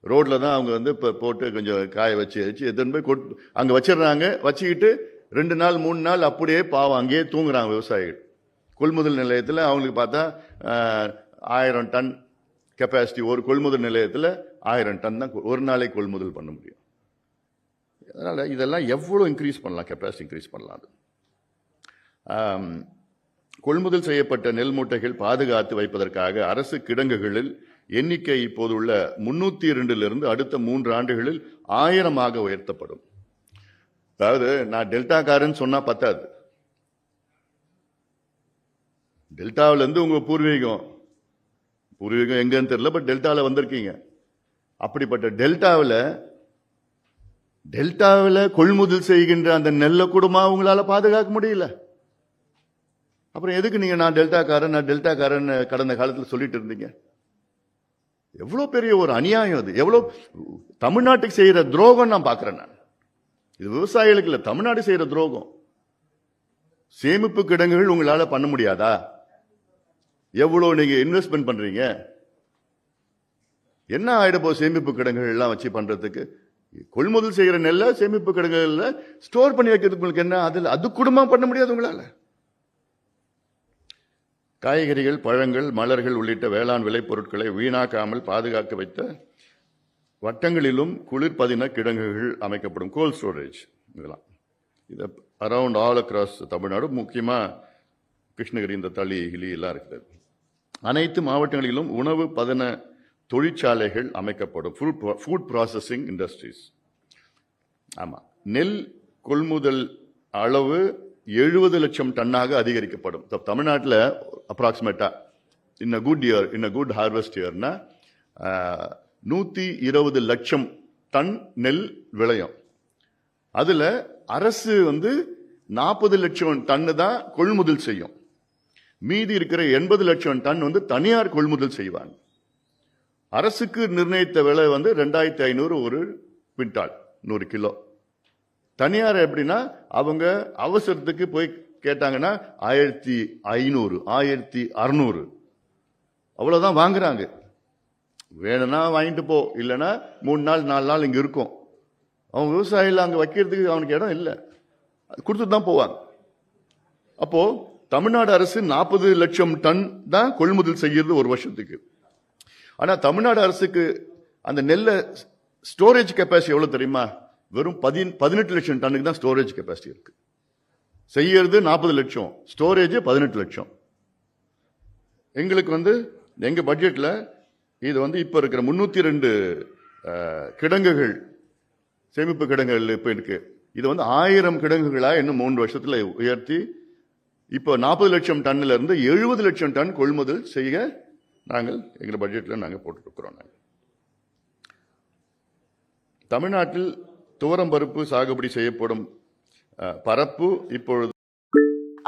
ரோட்ல தான் அவங்க வந்து இப்போ போட்டு கொஞ்சம் காய வச்சு எதுன்னு போய் அங்கே வச்சிடுறாங்க. வச்சுக்கிட்டு 2 நாள் 3 நாள் அப்படியே பாவம் அங்கேயே தூங்குறாங்க விவசாயிகள். கொள்முதல் நிலையத்தில் அவங்களுக்கு பார்த்தா 1000 டன் கெப்பாசிட்டி, ஒரு கொள்முதல் நிலையத்தில் 1000 டன் தான் ஒரு நாளைக்கு கொள்முதல் பண்ண முடியும். அதனால் இதெல்லாம் எவ்வளோ இன்க்ரீஸ் பண்ணலாம், கெப்பாசிட்டி இன்க்ரீஸ் பண்ணலாம். கொள்முதல் செய்யப்பட்ட நெல் மூட்டைகள் பாதுகாத்து வைப்பதற்காக அரசு கிடங்குகளில் எண்ணிக்கை இப்போது உள்ள 302 அடுத்த 3 ஆண்டுகளில் 1000 உயர்த்தப்படும். அதாவது நான் டெல்டாக்காரன் சொன்னா பத்தாது. டெல்டாவில இருந்து உங்க பூர்வீகம் எங்கன்னு தெரியல, பட் டெல்டாவில் வந்திருக்கீங்க. அப்படிப்பட்ட டெல்டாவில் கொள்முதல் செய்கின்ற அந்த நெல்லை கூடமா உங்களால பாதுகாக்க முடியல. அப்புறம் எதுக்கு நீங்க நான் டெல்டாக்காரன் கடந்த காலத்தில் சொல்லிட்டு இருந்தீங்க? எவ்வளவு பெரிய ஒரு அநியாயம் அது! எவ்வளவு தமிழ்நாட்டுக்கு செய்யற துரோகம் நான் பார்க்கிறேன். நான் இது விவசாயிகளுக்கு இல்ல, தமிழ்நாடு செய்யற துரோகம். சேமிப்பு கிடங்குகள் உங்களால பண்ண முடியாதா? எவ்வளவு நீங்க இன்வெஸ்ட்மெண்ட் பண்றீங்க? என்ன ஆயிடப்போ சேமிப்பு கிடங்குகள் எல்லாம் வச்சு பண்றதுக்கு? கொள்முதல் செய்யற நெல்ல சேமிப்பு கிடங்குகள்ல ஸ்டோர் பண்ணி வைக்கிறதுக்கு உங்களுக்கு என்ன? அது குடும்பம் பண்ண முடியாது உங்களால. காய்கறிகள், பழங்கள், மலர்கள் உள்ளிட்ட வேளாண் விளைபொருட்களை வீணாக்காமல் பாதுகாக்க வைத்த வட்டங்களிலும் குளிர்பதின கிடங்குகள் அமைக்கப்படும். கோல்ட் ஸ்டோரேஜ் இதெல்லாம் இது அரவுண்ட் ஆல் அக்ராஸ் தமிழ்நாடு, முக்கியமாக கிருஷ்ணகிரி, இந்த தளி கிளி எல்லாம் இருக்கிறது. அனைத்து மாவட்டங்களிலும் உணவு பதன தொழிற்சாலைகள் அமைக்கப்படும். Food processing industries. ஆமாம், நெல் கொள்முதல் அளவு 70 லட்சம் டன்னாக அதிகரிக்கப்படும். தமிழ்நாட்டில் அப்ராக்சிமேட்டா இன் அ குட் ஹார்வெஸ்ட் இயர்னா 120 லட்சம் டன் நெல் விளையும். அதுல அரசு வந்து 40 லட்சம் டன்னு தான் கொள்முதல் செய்யும். மீதி இருக்கிற 80 லட்சம் டன் வந்து தனியார் கொள்முதல் செய்வாங்க. அரசுக்கு நிர்ணயித்த விலை வந்து 2500 ஒரு குவிண்டால் 100 கிலோ. தனியார் எப்படின்னா அவங்க அவசரத்துக்கு போய் கேட்டாங்கன்னா 1500 1600 அவ்வளவுதான் வாங்குறாங்க. வேணும்னா வாங்கிட்டு போ, இல்லைன்னா 3 நாள் 4 நாள் இங்க இருக்கும். அவன் விவசாயிகள் அங்க வைக்கிறதுக்கு அவனுக்கு இடம் இல்லை, கொடுத்துட்டு தான் போவாங்க. அப்போ தமிழ்நாடு அரசு 40 லட்சம் டன் தான் கொள்முதல் செய்கிறது ஒரு வருஷத்துக்கு. ஆனா தமிழ்நாடு அரசுக்கு அந்த நெல்லை ஸ்டோரேஜ் கெப்பாசிட்டி எவ்வளவு தெரியுமா? வெறும் 18 லட்சம் டன்னுக்கு தான் ஸ்டோரேஜ் கெப்பாசிட்டி இருக்கு. செய்யறது 40 லட்சம், ஸ்டோரேஜ் 18 லட்சம். எங்களுக்கு வந்து எங்க பட்ஜெட்ல இது வந்து இப்ப இருக்கிற 302 கிடங்குகள், சேமிப்பு கிடங்குகள் இப்ப இருக்கு. இது வந்து 1000 கிடங்குகளா இன்னும் 3 வருஷத்துல உயர்த்தி இப்போ 40 லட்சம் டன்னுல இருந்து 70 லட்சம் டன் கொள்முதல் செய்ய நாங்கள் எங்க பட்ஜெட்ல நாங்கள் போட்டு இருக்கிறோம். தமிழ்நாட்டில் துவரம் பருப்பு சாகுபடி செய்யப்படும் பரப்பு இப்பொழுது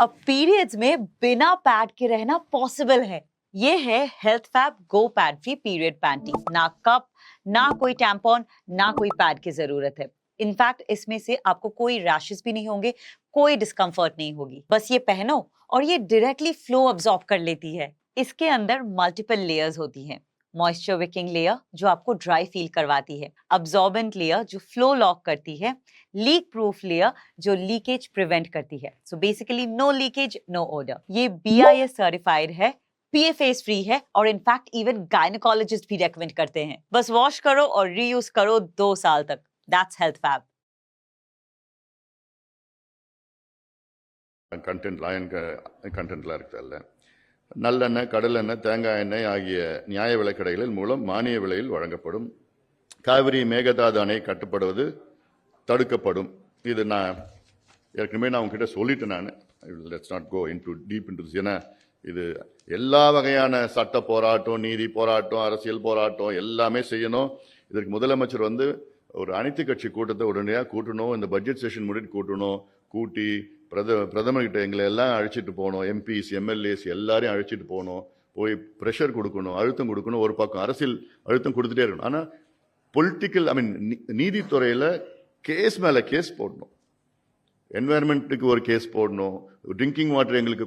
अब पीरियड्स में बिना पैड के रहना पॉसिबल है। ये है हेल्थ फैब गो पैड फ्री पीरियड पैंटी। ना कप, ना कोई टैम्पॉन, ना कोई पैड की जरूरत है। इनफैक्ट इसमें से आपको कोई रैशेस भी नहीं होंगे, कोई डिस्कम्फर्ट नहीं होगी। बस ये पहनो और ये डायरेक्टली फ्लो अब्सॉर्ब कर लेती है। इसके अंदर मल्टीपल लेयर्स होती हैं। मॉइस्चर विकिंग लेयर जो आपको ड्राई फील करवाती है, अब्सॉर्बेंट लेयर जो फ्लो लॉक करती है, लीक प्रूफ लेयर जो लीकेज प्रिवेंट करती है। So basically no leakage, no odour. ये BIS सर्टिफाइड है, PFAS फ्री है और इनफैक्ट इवन गायनेकोलॉजिस्ट भी रेकमेंड करते हैं। बस वॉश करो और रीयूज करो 2 साल तक। That's health fab. கண்டென்ட்லாம் இருக்குல்ல, நல்லெண்ணெய், கடலெண்ணெய், தேங்காய் எண்ணெய் ஆகிய நியாய விலைக்கடைகளின் மூலம் மானிய விலையில் வழங்கப்படும். காவிரி மேகதாது அணை கட்டுப்படுவது தடுக்கப்படும். இது நான் ஏற்கனவே உங்ககிட்ட சொல்லிட்டேன். நான் let's not go deep into this. ஏன்னா இது எல்லா வகையான சட்ட போராட்டம், நீதி போராட்டம், அரசியல் போராட்டம் எல்லாமே செய்யணும். இதற்கு முதலமைச்சர் வந்து ஒரு அனைத்து கட்சி கூட்டத்தை உடனடியாக கூட்டணும். இந்த பட்ஜெட் செஷன் முடிட்டு கூட்டி பிரதமர்கிட்ட எங்களை எல்லாம் அழைச்சிட்டு போகணும். எம்பிஸ், MLAs எல்லாரையும் அழைச்சிட்டு போகணும். போய் ப்ரெஷர் கொடுக்கணும், அழுத்தம் கொடுக்கணும். ஒரு பக்கம் அரசியல் அழுத்தம் கொடுத்துட்டே இருக்கணும். ஆனால் பொலிட்டிக்கல் நீதித்துறையில் கேஸ் மேலே கேஸ் போடணும். என்வாயர்மெண்ட்டுக்கு ஒரு கேஸ் போடணும், ட்ரிங்கிங் வாட்டர் எங்களுக்கு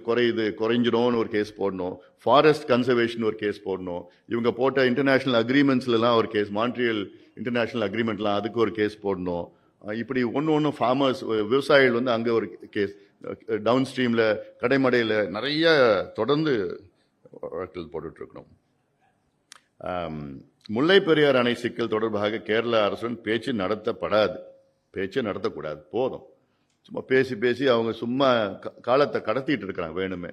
குறைஞ்சிடும்னு ஒரு கேஸ் போடணும், ஃபாரஸ்ட் கன்சர்வேஷன் ஒரு கேஸ் போடணும், இவங்க போட்ட இன்டர்நேஷனல் அக்ரிமெண்ட்ஸ்லாம் ஒரு கேஸ், மான்ட்ரியல் இன்டர்நேஷனல் அக்ரிமெண்ட்லாம் அதுக்கு ஒரு கேஸ் போடணும். இப்படி ஒன்று ஃபார்மர்ஸ் விவசாயிகள் வந்து அங்கே ஒரு கேஸ், டவுன் ஸ்ட்ரீமில் கடைமடையில் நிறைய தொடர்ந்து வழக்கில் போட்டுட்ருக்கணும். முல்லை பெரியார் அணை சிக்கல் தொடர்பாக கேரள அரசுடன் பேச்சு நடத்தக்கூடாது. போதும், சும்மா பேசி அவங்க சும்மா காலத்தை கடத்திட்டு இருக்கிறாங்க வேணுமே.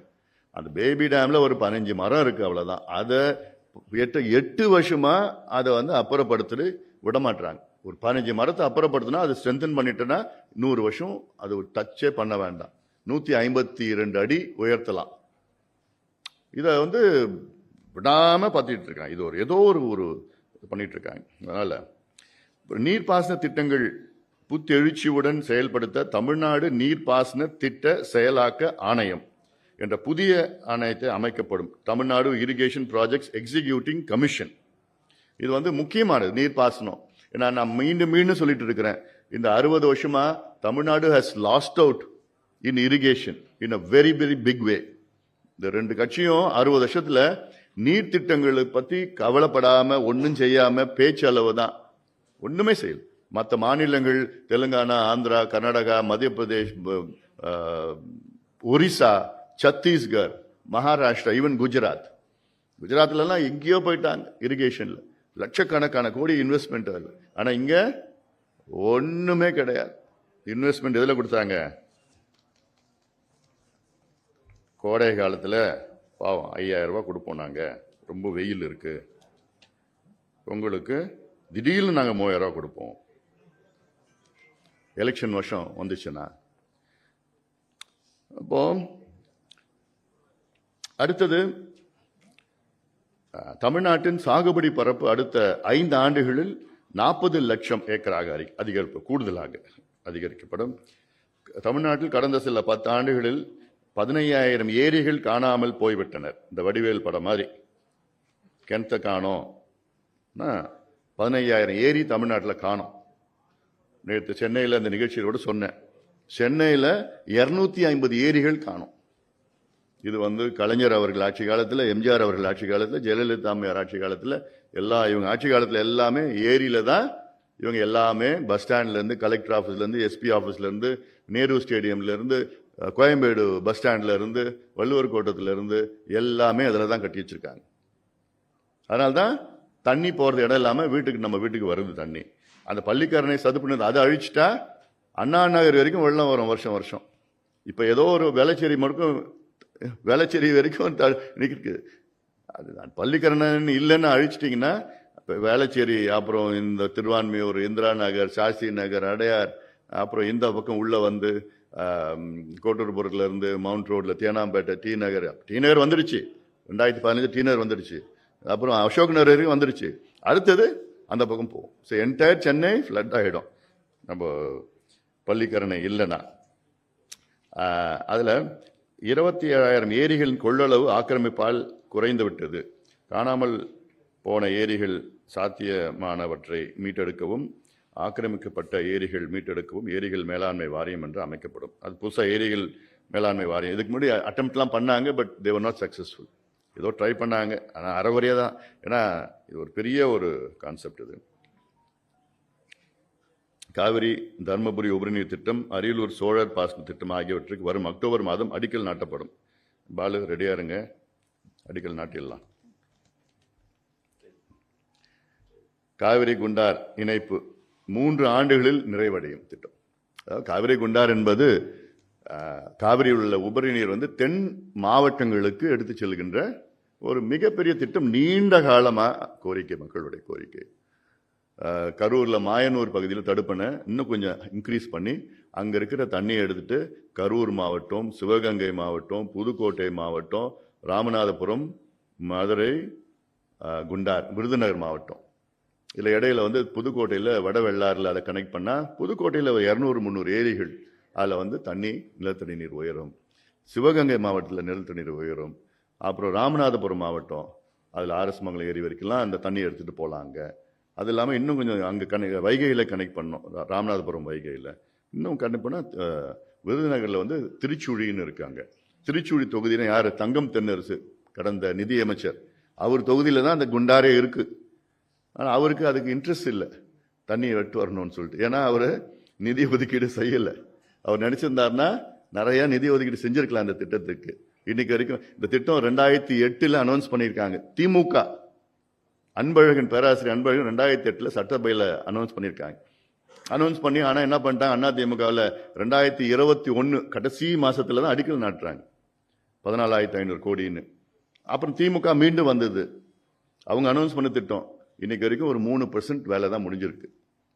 அந்த பேபி டேமில் ஒரு 15 மரம் இருக்குது, அவ்வளோதான். அதை 8 வருஷமா அதை வந்து அப்புறப்படுத்திட்டு விடமாட்டுறாங்க. ஒரு 15 மரத்தை அப்புறப்படுத்தினா அது ஸ்ட்ரென்தன் பண்ணிட்டேன்னா 100 வருஷம் அது ஒரு டச்சே பண்ண வேண்டாம். 152 அடி உயர்த்தலாம். இதை வந்து விடாமல் பார்த்துட்டு இருக்காங்க. இது ஏதோ ஒரு பண்ணிட்டு இருக்காங்க. அதனால நீர்ப்பாசன திட்டங்கள் புத்தெழுச்சியுடன் செயல்படுத்த தமிழ்நாடு நீர்ப்பாசன திட்ட செயலாக்க ஆணையம் என்ற புதிய ஆணையத்தை அமைக்கப்படும். Tamil Nadu irrigation projects executing commission. இது வந்து முக்கியமானது நீர்ப்பாசனம். ஏன்னா நான் மீண்டும் சொல்லிட்டு இருக்கிறேன், இந்த 60 வருஷமா Tamil Nadu has lost out in irrigation in a very very big way. இந்த 2 கட்சியும் 60 வருஷத்துல நீர் திட்டங்களை பத்தி கவலைப்படாம ஒன்றும் செய்யாம பேச்சளவு தான், ஒண்ணுமே செய்யல. மற்ற மாநிலங்கள் தெலுங்கானா, ஆந்திரா, கர்நாடகா, மத்திய பிரதேஷ், ஒரிசா, சத்தீஸ்கர், மகாராஷ்டிரா, ஈவன் குஜராத்லாம் எங்கேயோ போயிட்டாங்க இரிகேஷன்ல. லட்சக்கணக்கான கோடி இன்வெஸ்ட்மெண்ட் ஆகுது. ஆனா இங்க ஒண்ணுமே கிடையாது. இன்வெஸ்ட்மெண்ட் எதுல கொடுத்தாங்க? கோடை காலத்துல பாவம் 5000 ரூபாய் கொடுப்போம் நாங்க, ரொம்ப வெயில் இருக்கு, உங்களுக்கு திடீர்னு நாங்க 3000 ரூபாய் கொடுப்போம். எலெக்ஷன் வருஷம் வந்துச்சுன்னா. அப்போ அடுத்தது தமிழ்நாட்டின் சாகுபடி பரப்பு அடுத்த 5 ஆண்டுகளில் 40 லட்சம் ஏக்கராக கூடுதலாக அதிகரிக்கப்படும். தமிழ்நாட்டில் கடந்த சில 10 ஆண்டுகளில் 15000 ஏரிகள் காணாமல் போய்விட்டனர். இந்த வடிவேல் படம் மாதிரி கிணத்த காணோம், 15000 ஏரி தமிழ்நாட்டில் காணோம். நேற்று சென்னையில் அந்த நிகழ்ச்சியோடு சொன்னேன், சென்னையில் 250 ஏரிகள் காணோம். இது வந்து கலைஞர் அவர்கள் ஆட்சி காலத்தில், எம்ஜிஆர் அவர்கள் ஆட்சி காலத்தில், ஜெயலலிதா அம்மையார் ஆட்சி காலத்தில், இவங்க ஆட்சி காலத்தில் எல்லாமே ஏரியில தான் இவங்க எல்லாமே பஸ் ஸ்டாண்ட்லேருந்து, கலெக்டர் ஆஃபீஸ்லேருந்து, எஸ்பி ஆஃபீஸ்லேருந்து, நேரு ஸ்டேடியம்லேருந்து, கோயம்பேடு பஸ் ஸ்டாண்ட்ல இருந்து, வள்ளுவர் கோட்டத்திலிருந்து எல்லாமே அதில் தான் கட்டி வச்சிருக்காங்க. அதனால தான் தண்ணி போகிறது இடம் இல்லாமல் நம்ம வீட்டுக்கு வருது தண்ணி. அந்த பள்ளிக்கரணை சதுப்பு அதை அழிச்சிட்டா அண்ணா நகர் வரைக்கும் வெள்ளம் வரும் வருஷம் வருஷம். இப்போ ஏதோ ஒரு வேளச்சேரி வரைக்கும் நிற்கிருக்கு. அதுதான் பள்ளிக்கரணை இல்லைன்னு அழிச்சிட்டிங்கன்னா இப்போ வேளச்சேரி, அப்புறம் இந்த திருவான்மியூர், இந்திரா நகர், சாஸ்திரி நகர், அடையார், அப்புறம் இந்த பக்கம் உள்ள வந்து கோட்டூர்புரத்துல இருந்து மவுண்ட் ரோட்ல தேனாம்பேட்டை, டி நகர் வந்துடுச்சு. 2015 டி நகர் வந்துடுச்சு. அப்புறம் அசோக் நகர் வரைக்கும் வந்துடுச்சு. அடுத்தது அந்த பக்கம் போகும். ஸோ என்டையர் சென்னை ஃப்ளட் ஆகிடும் நம்ம பள்ளிக்கரணை இல்லைன்னா. அதில் 27000 ஏரிகளின் கொள்ளளவு ஆக்கிரமிப்பால் குறைந்து விட்டது. காணாமல் போன ஏரிகள் சாத்தியமானவற்றை மீட்டெடுக்கவும், ஆக்கிரமிக்கப்பட்ட ஏரிகள் மீட்டெடுக்கவும் ஏரிகள் மேலாண்மை வாரியம் என்று அமைக்கப்படும். அது புதுசாக ஏரிகள் மேலாண்மை வாரியம். இதுக்கு முன்னாடி அட்டெம்ப்ட்லாம் பண்ணாங்க, but they were not successful. ஏதோ ட்ரை பண்ணாங்க, ஆனால் அறகுறையாக தான். ஏன்னா இது ஒரு பெரிய ஒரு கான்செப்ட். இது காவிரி தர்மபுரி உபரிநீர் திட்டம், அரியலூர் சோழர் பாசன திட்டம் ஆகியவற்றுக்கு வரும் அக்டோபர் மாதம் அடிக்கல் நாட்டப்படும். பாலு ரெடியா இருங்க, அடிக்கல் நாட்டிடலாம். காவிரி குண்டார் இணைப்பு 3 ஆண்டுகளில் நிறைவடையும் திட்டம். அதாவது காவிரி குண்டார் என்பது காவிரியில் உள்ள உபரிநீர் வந்து தென் மாவட்டங்களுக்கு எடுத்து செல்கின்ற ஒரு மிகப்பெரிய திட்டம். நீண்ட காலமாக கோரிக்கை, மக்களுடைய கோரிக்கை. கரூரில் மாயனூர் பகுதியில் தடுப்பணை இன்னும் கொஞ்சம் இன்க்ரீஸ் பண்ணி அங்கே இருக்கிற தண்ணியை எடுத்துட்டு கரூர் மாவட்டம், சிவகங்கை மாவட்டம், புதுக்கோட்டை மாவட்டம், ராமநாதபுரம், மதுரை, குண்டார், விருதுநகர் மாவட்டம், இதில் இடையில வந்து புதுக்கோட்டையில் வடவெள்ளாறில் அதை கனெக்ட் பண்ணால் புதுக்கோட்டையில் 200-300 ஏரிகள், அதில் வந்து நிலத்தடி நீர் உயரும். சிவகங்கை மாவட்டத்தில் நிலத்தடி நீர் உயரும். அப்புறம் ராமநாதபுரம் மாவட்டம், அதில் ஆர்எஸ் மங்கலம் ஏரி வரைக்கும்லாம் அந்த தண்ணி எடுத்துகிட்டு போகலாங்க. அது இல்லாமல் இன்னும் கொஞ்சம் அங்கே வைகையில் கனெக்ட் பண்ணோம், ராமநாதபுரம் வைகையில். இன்னும் கனெக்ட் பண்ணால் விருதுநகரில் வந்து திருச்சுழின்னு இருக்காங்க. திருச்சுழி தொகுதியில் யார்? தங்கம் தென்னரசு, கடந்த நிதியமைச்சர். அவர் தொகுதியில் தான் அந்த குண்டாரே இருக்குது. ஆனால் அவருக்கு அதுக்கு இன்ட்ரெஸ்ட் இல்லை தண்ணியை வெட்டு வரணும்னு சொல்லிட்டு. ஏன்னா அவர் நிதி ஒதுக்கீடு செய்யலை. அவர் நினச்சிருந்தாருன்னா நிறையா நிதி ஒதுக்கீடு செஞ்சுருக்கலாம் அந்த திட்டத்துக்கு. இன்னைக்கு வரைக்கும் இந்த திட்டம் 2008 அனௌன்ஸ் பண்ணியிருக்காங்க. திமுக அன்பழகன், பேராசிரியர் அன்பழகன் 2008 சட்டசபையில் அனௌன்ஸ் பண்ணியிருக்காங்க. அனௌன்ஸ் பண்ணி ஆனால் என்ன பண்ணிட்டாங்க, அதிமுகவில் 2021 கடைசி மாசத்துல தான் அடிக்கல் நாட்டுறாங்க 14,500 கோடின்னு. அப்புறம் திமுக மீண்டும் வந்தது. அவங்க அனௌன்ஸ் பண்ண திட்டம் இன்னைக்கு வரைக்கும் ஒரு 3% வேலை தான் முடிஞ்சிருக்கு.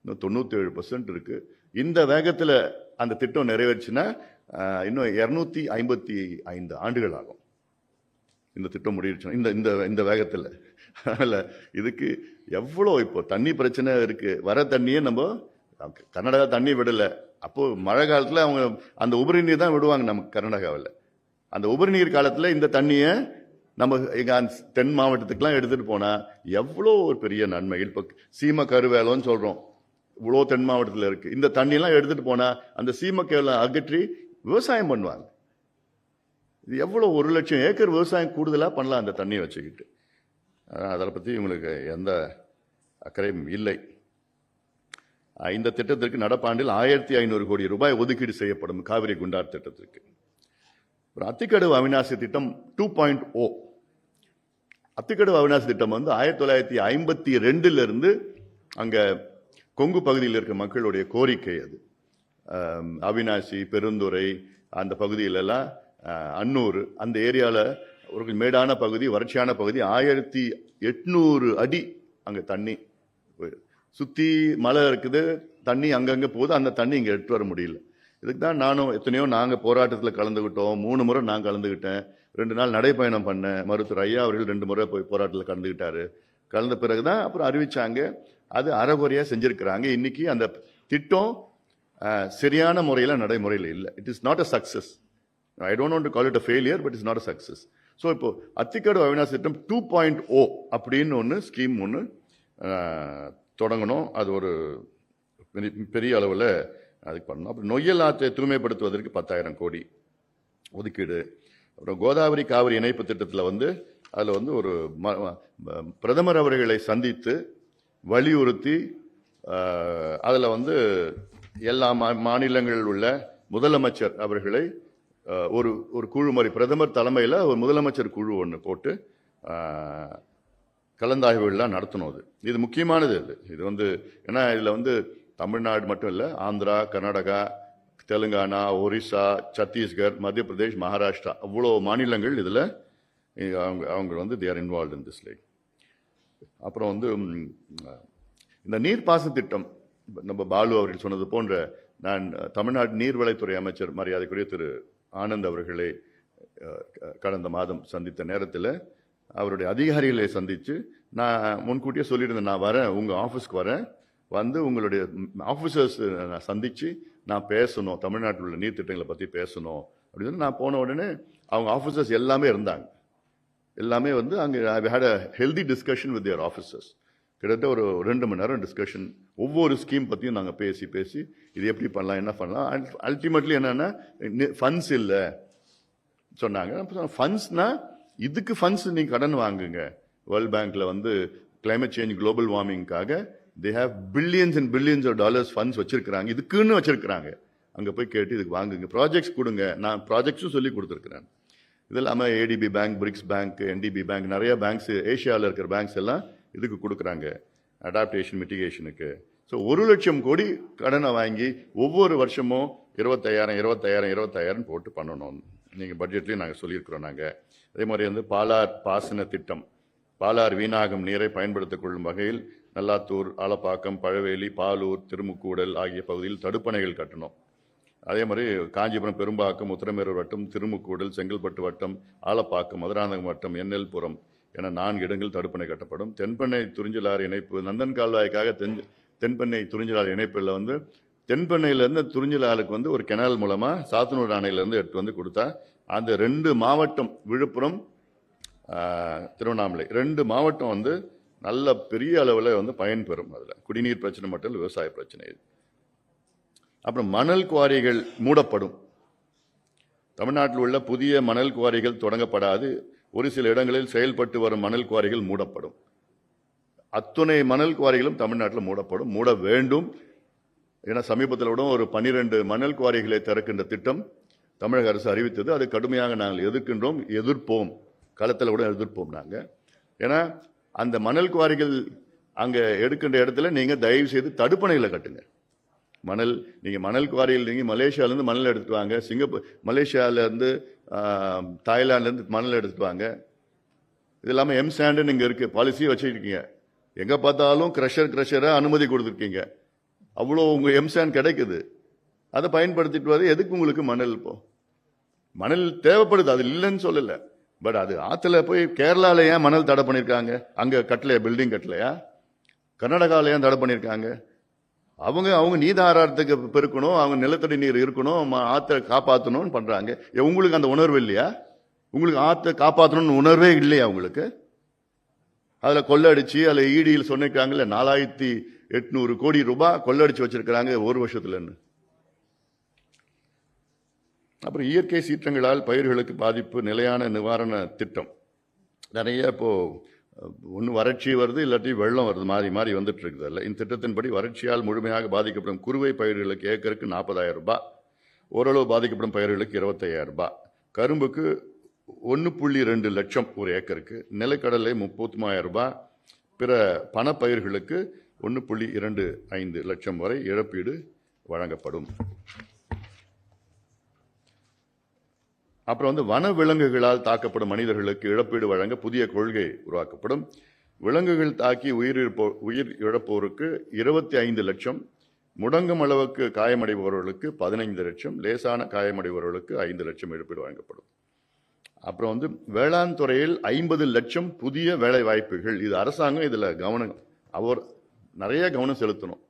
இன்னும் 97% இருக்கு. இந்த வேகத்தில் அந்த திட்டம் நிறைவேற்றுச்சுன்னா இன்னும் 255 ஆண்டுகள் ஆகும் இந்த திட்டம் முடிஞ்சிருச்சுன்னா, இந்த இந்த இந்த வேகத்தில். அதனால் இதுக்கு எவ்வளோ இப்போ தண்ணி பிரச்சனை இருக்கு. வர தண்ணியே நம்ம கர்நாடகா தண்ணி விடலை. அப்போ மழை காலத்தில் அவங்க அந்த உபரி நீர் தான் விடுவாங்க நமக்கு கர்நாடகாவில். அந்த உபரி நீர் காலத்தில் இந்த தண்ணியை நம்ம எங்கள் தென் மாவட்டத்துக்குலாம் எடுத்துகிட்டு போனால் எவ்வளோ ஒரு பெரிய நன்மை. இப்போ சீம கருவேலம்னு சொல்கிறோம், இவ்வளோ தென் மாவட்டத்தில் இருக்குது. இந்த தண்ணியெல்லாம் எடுத்துகிட்டு போனால் அந்த சீமக்கேவலை அகற்றி விவசாயம் பண்ணுவாங்க. இது எவ்வளோ 1,00,000 ஏக்கர் விவசாயம் கூடுதலாக பண்ணலாம் அந்த தண்ணியை வச்சுக்கிட்டு. அதை பற்றி இவங்களுக்கு எந்த அக்கறையும் இல்லை. இந்த திட்டத்திற்கு நடப்பாண்டில் 1,500 கோடி ரூபாய் ஒதுக்கீடு செய்யப்படும் காவிரி குண்டார் திட்டத்திற்கு. அத்திக்கடவு அவிநாசி திட்டம் 2.0. அத்திக்கடவு அவிநாசி திட்டம் வந்து 1952 அங்கே கொங்கு பகுதியில் இருக்க மக்களுடைய கோரிக்கை. அது அவிநாசி, பெருந்துறை அந்த பகுதியிலெல்லாம், அன்னூர் அந்த ஏரியாவில் ஒரு மேடான பகுதி, வறட்சியான பகுதி. 1800 அடி அங்கே தண்ணி சுற்றி மலை இருக்குது, தண்ணி அங்கங்கே போகுது. அந்த தண்ணி இங்கே எடுத்து வர முடியல. இதுக்கு தான் நானும் எத்தனையோ நாங்கள் போராட்டத்தில் கலந்துக்கிட்டோம். 3 முறை நான் கலந்துக்கிட்டேன். 2 நாள் நடைப்பயணம் பண்ணேன். மருத்துவர் ஐயா அவர்கள் 2 முறை போய் போராட்டத்தில் கலந்துக்கிட்டாரு. கலந்த பிறகு தான் அப்புறம் அறிவிச்சாங்க. அது அறகுறையாக செஞ்சுருக்கிறாங்க. இன்னைக்கு அந்த திட்டம் சரியான முறையில் நடைமுறையில் இல்லை. It is not a success. I don't want to call it a failure, but it's not a success. So இப்போ அத்திக்கடவு அவிநாசி திட்டம் 2.0 அப்படின்னு ஒன்று ஸ்கீம் ஒன்று தொடங்கணும். அது ஒரு பெரிய அளவில் அதுக்கு பண்ணணும். அப்புறம் நொய்யல் ஆற்றை தூய்மைப்படுத்துவதற்கு 10,000 கோடி ஒதுக்கீடு. அப்புறம் கோதாவரி காவிரி இணைப்பு திட்டத்தில் வந்து அதில் வந்து ஒரு பிரதமர் அவர்களை சந்தித்து வலியுறுத்தி அதில் வந்து எல்லா மாநிலங்களில் உள்ள முதலமைச்சர் அவர்களை ஒரு குழு மாதிரி பிரதமர் தலைமையில் ஒரு முதலமைச்சர் குழு ஒன்று போட்டு கலந்தாய்வுகள்லாம் நடத்தணும். இது முக்கியமானது. இது வந்து ஏன்னா இதில் வந்து தமிழ்நாடு மட்டும் இல்லை, ஆந்திரா, கர்நாடகா, தெலுங்கானா, ஒரிசா, சத்தீஸ்கர், மத்திய பிரதேஷ், மகாராஷ்டிரா அவ்வளோ மாநிலங்கள் இதில் அவங்க வந்து they are involve in this like. அப்புறம் வந்து இந்த நீர்ப்பாசன திட்டம் நம்ம பாலு அவர்கள் சொன்னது போன்ற, நான் தமிழ்நாடு நீர்வளத்துறை அமைச்சர் மரியாதைக்குரிய திரு ஆனந்த் அவர்களை கடந்த மாதம் சந்தித்த நேரத்தில் அவருடைய அதிகாரிகளை சந்தித்து நான் முன்கூட்டியே சொல்லியிருந்தேன், நான் வரேன், உங்கள் ஆஃபீஸ்க்கு வரேன், வந்து உங்களுடைய ஆஃபீஸர்ஸ் நான் சந்தித்து நான் பேசணும், தமிழ்நாட்டில் உள்ள நீர் திட்டங்களை பற்றி பேசணும் அப்படின்னு. நான் போன உடனே அவங்க ஆஃபீஸர்ஸ் எல்லாமே இருந்தாங்க. எல்லாமே வந்து அங்கே I had a healthy discussion with their officers. கிட்டத்தட்ட ஒரு 2 மணி நேரம் டிஸ்கஷன். ஒவ்வொரு ஸ்கீம் பற்றியும் நாங்கள் பேசி இது எப்படி பண்ணலாம், என்ன பண்ணலாம். அல்டிமேட்லி என்னென்னா ஃபண்ட்ஸ் இல்லை சொன்னாங்க. ஃபண்ட்ஸ்னா இதுக்கு ஃபண்ட்ஸ் நீங்கள் கடன் வாங்குங்க. வேர்ல்ட் பேங்க்கில் வந்து கிளைமேட் சேஞ்ச், குளோபல் வார்மிங்காக they have billions and billions of dollars funds வச்சிருக்கிறாங்க. இதுக்குன்னு வச்சிருக்கிறாங்க. அங்கே போய் கேட்டு இதுக்கு வாங்குங்க, ப்ராஜெக்ட்ஸ் கொடுங்க. நான் ப்ராஜெக்ட்ஸும் சொல்லி கொடுத்துருக்குறேன். இது இல்லாமல் ATP bank, BRICS bank, NDB bank, நிறைய பேங்க்ஸ் ஏஷியாவில் இருக்கிற பேங்க்ஸ் எல்லாம் இதுக்கு கொடுக்குறாங்க, அடாப்டேஷன் மிட்டிகேஷனுக்கு. ஸோ 1,00,000 கோடி கடனை வாங்கி ஒவ்வொரு வருஷமும் 25,000 போட்டு பண்ணணும். நீங்கள் பட்ஜெட்லேயும் நாங்கள் சொல்லியிருக்கிறோம். நாங்கள் அதே மாதிரி வந்து பாலார் பாசன திட்டம், பாலார் வீணாகும் நீரை பயன்படுத்திக் கொள்ளும் வகையில் நல்லாத்தூர், ஆலப்பாக்கம், பழவேலி, பாலூர், திருமுக்கூடல் ஆகிய பகுதியில் தடுப்பணைகள் கட்டணும். அதே மாதிரி காஞ்சிபுரம், பெரும்பாக்கம், உத்திரமேரூர் வட்டம், திருமுக்கூடல், செங்கல்பட்டு வட்டம், ஆலப்பாக்கம், மதுராந்தகம் வட்டம், என்எல்புரம் என 4 இடங்கள் தடுப்பணை கட்டப்படும். தென்பெண்ணை துறிஞ்சலாறு இணைப்பு, நந்தன் கால்வாய்க்காக தென்பெண்ணை துறிஞ்சலாறு இணைப்பில் வந்து தென்பெண்ணையிலேருந்து துறிஞ்சலாறுக்கு வந்து ஒரு கெனால் மூலமாக சாத்தனூர் அணையிலேருந்து எடுத்து வந்து கொடுத்தா அந்த 2 மாவட்டம், விழுப்புரம், திருவண்ணாமலை 2 மாவட்டம் வந்து நல்ல பெரிய அளவில் வந்து பயன்பெறும். அதில் குடிநீர் பிரச்சனை மட்டும் இல்லை, விவசாய பிரச்சனை இது. அப்புறம் மணல் குவாரிகள் மூடப்படும். தமிழ்நாட்டில் உள்ள புதிய மணல் குவாரிகள் தொடங்கப்படாது. ஒரு சில இடங்களில் செயல்பட்டு வரும் மணல் குவாரிகள் மூடப்படும். அத்துணை மணல் குவாரிகளும் தமிழ்நாட்டில் மூடப்படும், மூட வேண்டும். ஏன்னா சமீபத்தில் கூட ஒரு 12 மணல் குவாரிகளை திறக்கின்ற திட்டம் தமிழக அரசு அறிவித்தது. அது கடுமையாக நாங்கள் எதிர்க்கின்றோம், எதிர்ப்போம், களத்தில் கூட எதிர்ப்போம் நாங்கள். ஏன்னா அந்த மணல் குவாரிகள் அங்கே எடுக்கின்ற இடத்துல நீங்கள் தயவு செய்து தடுப்பணையில் கட்டுங்க. நீங்கள் மணல் குவாரியில் நீங்கள் மலேசியாவிலேருந்து மணல் எடுத்துட்டு வாங்க, மலேசியாவிலேருந்து தாய்லாந்துலேருந்து மணல் எடுத்துட்டு வாங்க. இது இல்லாமல் எம்சாண்டுன்னு இங்கே இருக்குது, பாலிசியை வச்சுருக்கீங்க. எங்கே பார்த்தாலும் க்ரஷரை அனுமதி கொடுத்துருக்கீங்க. அவ்வளோ உங்கள் எம்சாண்ட் கிடைக்குது, அதை பயன்படுத்திட்டு வர எதுக்கு உங்களுக்கு மணல்? இப்போ மணல் தேவைப்படுது, அது இல்லைன்னு சொல்லலை. பட் அது ஆற்றுல போய் கேரளாவில் ஏன் மணல் தடை பண்ணியிருக்காங்க? அங்கே கட்டலையா, பில்டிங் கட்டலையா? கர்நாடகாவில் ஏன் தடை பண்ணியிருக்காங்க? அவங்க நீதாரத்துக்கு பெருக்கணும், அவங்க நிலத்தடி நீர் இருக்கணும், ஆற்றை காப்பாற்றணும்னு பண்ணுறாங்க. உங்களுக்கு அந்த உணர்வு இல்லையா? உங்களுக்கு ஆற்றை காப்பாற்றணும்னு உணர்வே இல்லையா உங்களுக்கு? அதில் கொள்ளடிச்சு, அதில் ஈடியில் சொன்னிருக்காங்கல்ல 4800 கோடி ரூபாய் கொள்ளடிச்சு வச்சிருக்கிறாங்க ஒரு வருஷத்துலன்னு. அப்புறம் இயற்கை சீற்றங்களால் பயிர்களுக்கு பாதிப்பு, நிலையான நிவாரண திட்டம் நிறைய இப்போ ஒன்று வறட்சி வருது, இல்லாட்டி வெள்ளம் வருது, மாறி மாறி வந்துட்டு இருக்குது. இல்லை, இந்த திட்டத்தின்படி வறட்சியால் முழுமையாக பாதிக்கப்படும் குறுவை பயிர்களுக்கு ஏக்கருக்கு 40,000 ரூபாய், ஓரளவு பாதிக்கப்படும் பயிர்களுக்கு 25,000 ரூபாய், கரும்புக்கு 1.2 லட்சம் ஒரு ஏக்கருக்கு, நிலக்கடலை 33,000 ரூபாய், பிற பணப்பயிர்களுக்கு 1.25 லட்சம் வரை இழப்பீடு வழங்கப்படும். அப்புறம் வந்து வன விலங்குகளால் தாக்கப்படும் மனிதர்களுக்கு இழப்பீடு வழங்க புதிய கொள்கை உருவாக்கப்படும். விலங்குகள் தாக்கி உயிர் இழப்போருக்கு 25 லட்சம், முடங்கும் அளவுக்கு காயமடைபவர்களுக்கு 15 லட்சம், லேசான காயமடைபவர்களுக்கு 5 லட்சம் இழப்பீடு வழங்கப்படும். அப்புறம் வந்து வேளாண் துறையில் 50 லட்சம் புதிய வேலை வாய்ப்புகள். இது அரசாங்கம் இதில் நிறைய கவனம் செலுத்தணும்.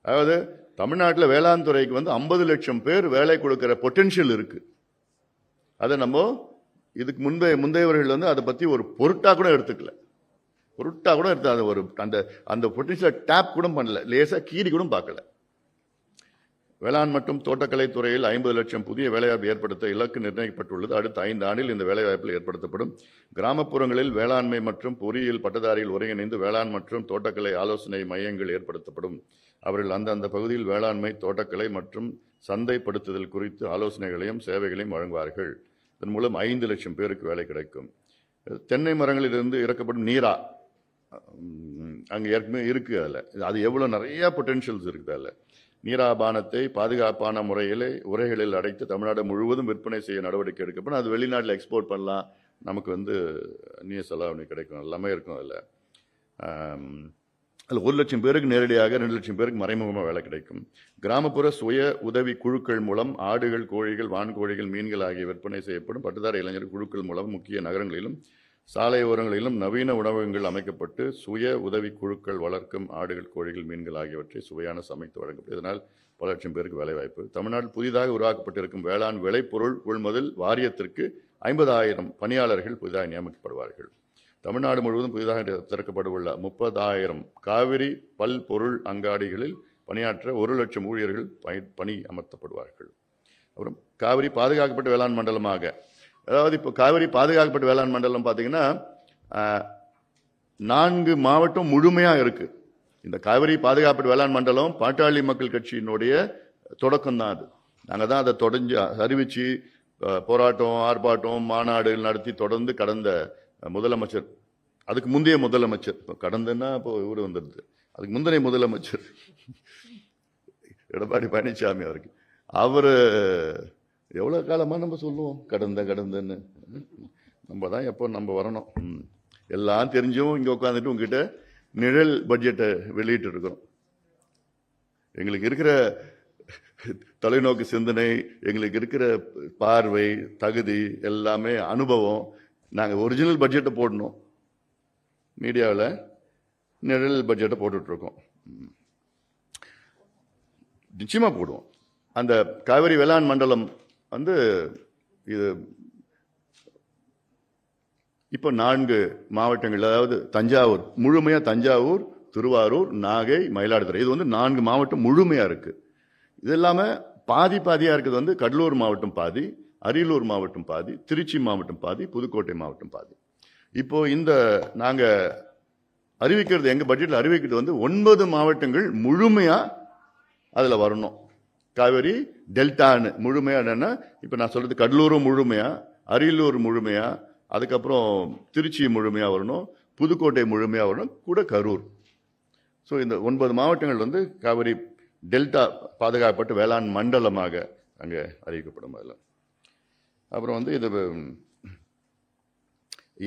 அதாவது தமிழ்நாட்டில் வேளாண் துறைக்கு வந்து 50 லட்சம் பேர் வேலை கொடுக்கிற பொட்டென்ஷியல் இருக்கு. அதை நம்ம இதுக்கு முந்தையவர்கள் வந்து அதை பற்றி ஒரு பொருட்டா கூட எடுத்துக்கல. அது ஒரு அந்த பொட்டென்ஷியல் டேப் கூட பண்ணல, லேசா கீரி கூட பார்க்கல. வேளாண் மற்றும் தோட்டக்கலை துறையில் 50 லட்சம் புதிய வேலைவாய்ப்பு ஏற்படுத்த இலக்கு நிர்ணயிக்கப்பட்டுள்ளது. அடுத்த 5 ஆண்டில் இந்த வேலைவாய்ப்பில் ஏற்படுத்தப்படும். கிராமப்புறங்களில் வேளாண்மை மற்றும் பொறியியல் பட்டதாரிகள் ஒருங்கிணைந்து வேளாண் மற்றும் தோட்டக்கலை ஆலோசனை மையங்கள் ஏற்படுத்தப்படும். அவர்கள் அந்தந்த பகுதியில் வேளாண்மை, தோட்டக்கலை மற்றும் சந்தைப்படுத்துதல் குறித்து ஆலோசனைகளையும் சேவைகளையும் வழங்குவார்கள். இதன் மூலம் 5 லட்சம் பேருக்கு வேலை கிடைக்கும். தென்னை மரங்களிலிருந்து இறக்கப்படும் நீரா அங்கே ஏற்கனவே இருக்குது. அதில் அது எவ்வளோ நிறைய பொட்டென்ஷியல்ஸ் இருக்குது. அதில் நீராபானத்தை பாதுகாப்பான முறையில் உரைகளில் அடைத்து தமிழ்நாடு முழுவதும் விற்பனை செய்ய நடவடிக்கை எடுக்கப்படும். அது வெளிநாட்டில் எக்ஸ்போர்ட் பண்ணலாம், நமக்கு வந்து நீர் செலவு கிடைக்கும், எல்லாமே இருக்கும். அதில் 1 லட்சம் பேருக்கு நேரடியாக, 2 லட்சம் பேருக்கு மறைமுகமாக வேலை கிடைக்கும். கிராமப்புற சுய உதவி குழுக்கள் மூலம் ஆடுகள், கோழிகள், வான்கோழிகள், மீன்கள் ஆகிய விற்பனை செய்யப்படும். பட்டதாரி இளைஞர் குழுக்கள் மூலம் முக்கிய நகரங்களிலும் சாலை ஓரங்களிலும் நவீன உணவகங்கள் அமைக்கப்பட்டு சுய உதவி குழுக்கள் வளர்க்கும் ஆடுகள், கோழிகள், மீன்கள் ஆகியவற்றை சுவையான சமைத்து வழங்கப்படும். இதனால் பல லட்சம் பேருக்கு வேலைவாய்ப்பு. தமிழ்நாட்டில் புதிதாக உருவாக்கப்பட்டிருக்கும் வேளாண் விளைபொருள் கொள்முதல் வாரியத்திற்கு 50,000 பணியாளர்கள் புதிதாக நியமிக்கப்படுவார்கள். தமிழ்நாடு முழுவதும் புதிதாக திறக்கப்படவுள்ள 30,000 காவிரி பல்பொருள் அங்காடிகளில் பணியாற்ற 1 லட்சம் ஊழியர்கள் பணி அமர்த்தப்படுவார்கள். அப்புறம் காவிரி பாதுகாக்கப்பட்ட வேளாண் மண்டலமாக, அதாவது இப்போ காவிரி பாதுகாக்கப்பட்ட வேளாண் மண்டலம் பார்த்தீங்கன்னா 4 மாவட்டம் முழுமையாக இருக்கு. இந்த காவிரி பாதுகாக்கப்பட்ட வேளாண் மண்டலம் பாட்டாளி மக்கள் கட்சியினுடைய தொடக்கம் தான். அது நாங்கள் தான் அதை தொடர்ந்து அறிவிச்சு போராட்டம், ஆர்ப்பாட்டம், மாநாடு நடத்தி தொடர்ந்து கடந்த முதலமைச்சர், அதுக்கு முந்தைய முதலமைச்சர், கடந்தன்னா இப்போ இவர் வந்துடுது, அதுக்கு முந்தைய முதலமைச்சர் எடப்பாடி பழனிசாமி அவருக்கு, அவர் எவ்வளோ காலமாக நம்ம சொல்லுவோம் கடந்தன்னு, நம்ம தான் எப்போ நம்ம வரணும் எல்லாம் தெரிஞ்சும் இங்கே உட்காந்துட்டு உங்ககிட்ட நிழல் பட்ஜெட்டை வெளியிட்டு இருக்கிறோம். எங்களுக்கு இருக்கிற தொலைநோக்கு சிந்தனை, எங்களுக்கு இருக்கிற பார்வை, தகுதி, எல்லாமே அனுபவம். நாங்கள் ஒரிஜினல் பட்ஜெட்டை போடணும், மீடியாவில் நிழல் பட்ஜெட்டை போட்டுட்ருக்கோம். நிச்சயமாக போடுவோம். அந்த காவிரி வேளாண் மண்டலம் வந்து இது இப்போ 4 மாவட்டங்கள், அதாவது தஞ்சாவூர் முழுமையாக, தஞ்சாவூர், திருவாரூர், நாகை, மயிலாடுதுறை, இது வந்து 4 மாவட்டம் முழுமையாக இருக்குது. இது இல்லாமல் பாதி பாதியாக இருக்கிறது வந்து கடலூர் மாவட்டம் பாதி, அரியலூர் மாவட்டம் பாதி, திருச்சி மாவட்டம் பாதி, புதுக்கோட்டை மாவட்டம் பாதி. இப்போ இந்த நாங்கள் அறிவிக்கிறது, எங்கள் பட்ஜெட்டில் அறிவிக்கிறது வந்து 9 மாவட்டங்கள் முழுமையாக அதில் வரணும். காவேரி டெல்டான்னு முழுமையாக என்னென்னா, இப்போ நான் சொல்கிறது கடலூரும் முழுமையாக, அரியலூர் முழுமையாக, அதுக்கப்புறம் திருச்சி முழுமையாக வரணும், புதுக்கோட்டை முழுமையாக வரணும், கூட கரூர். ஸோ இந்த 9 மாவட்டங்கள் வந்து காவிரி டெல்டா பாதுகாக்கப்பட்ட வேளாண் மண்டலமாக அங்கே அறிவிக்கப்படும். அதில் அப்புறம் வந்து இது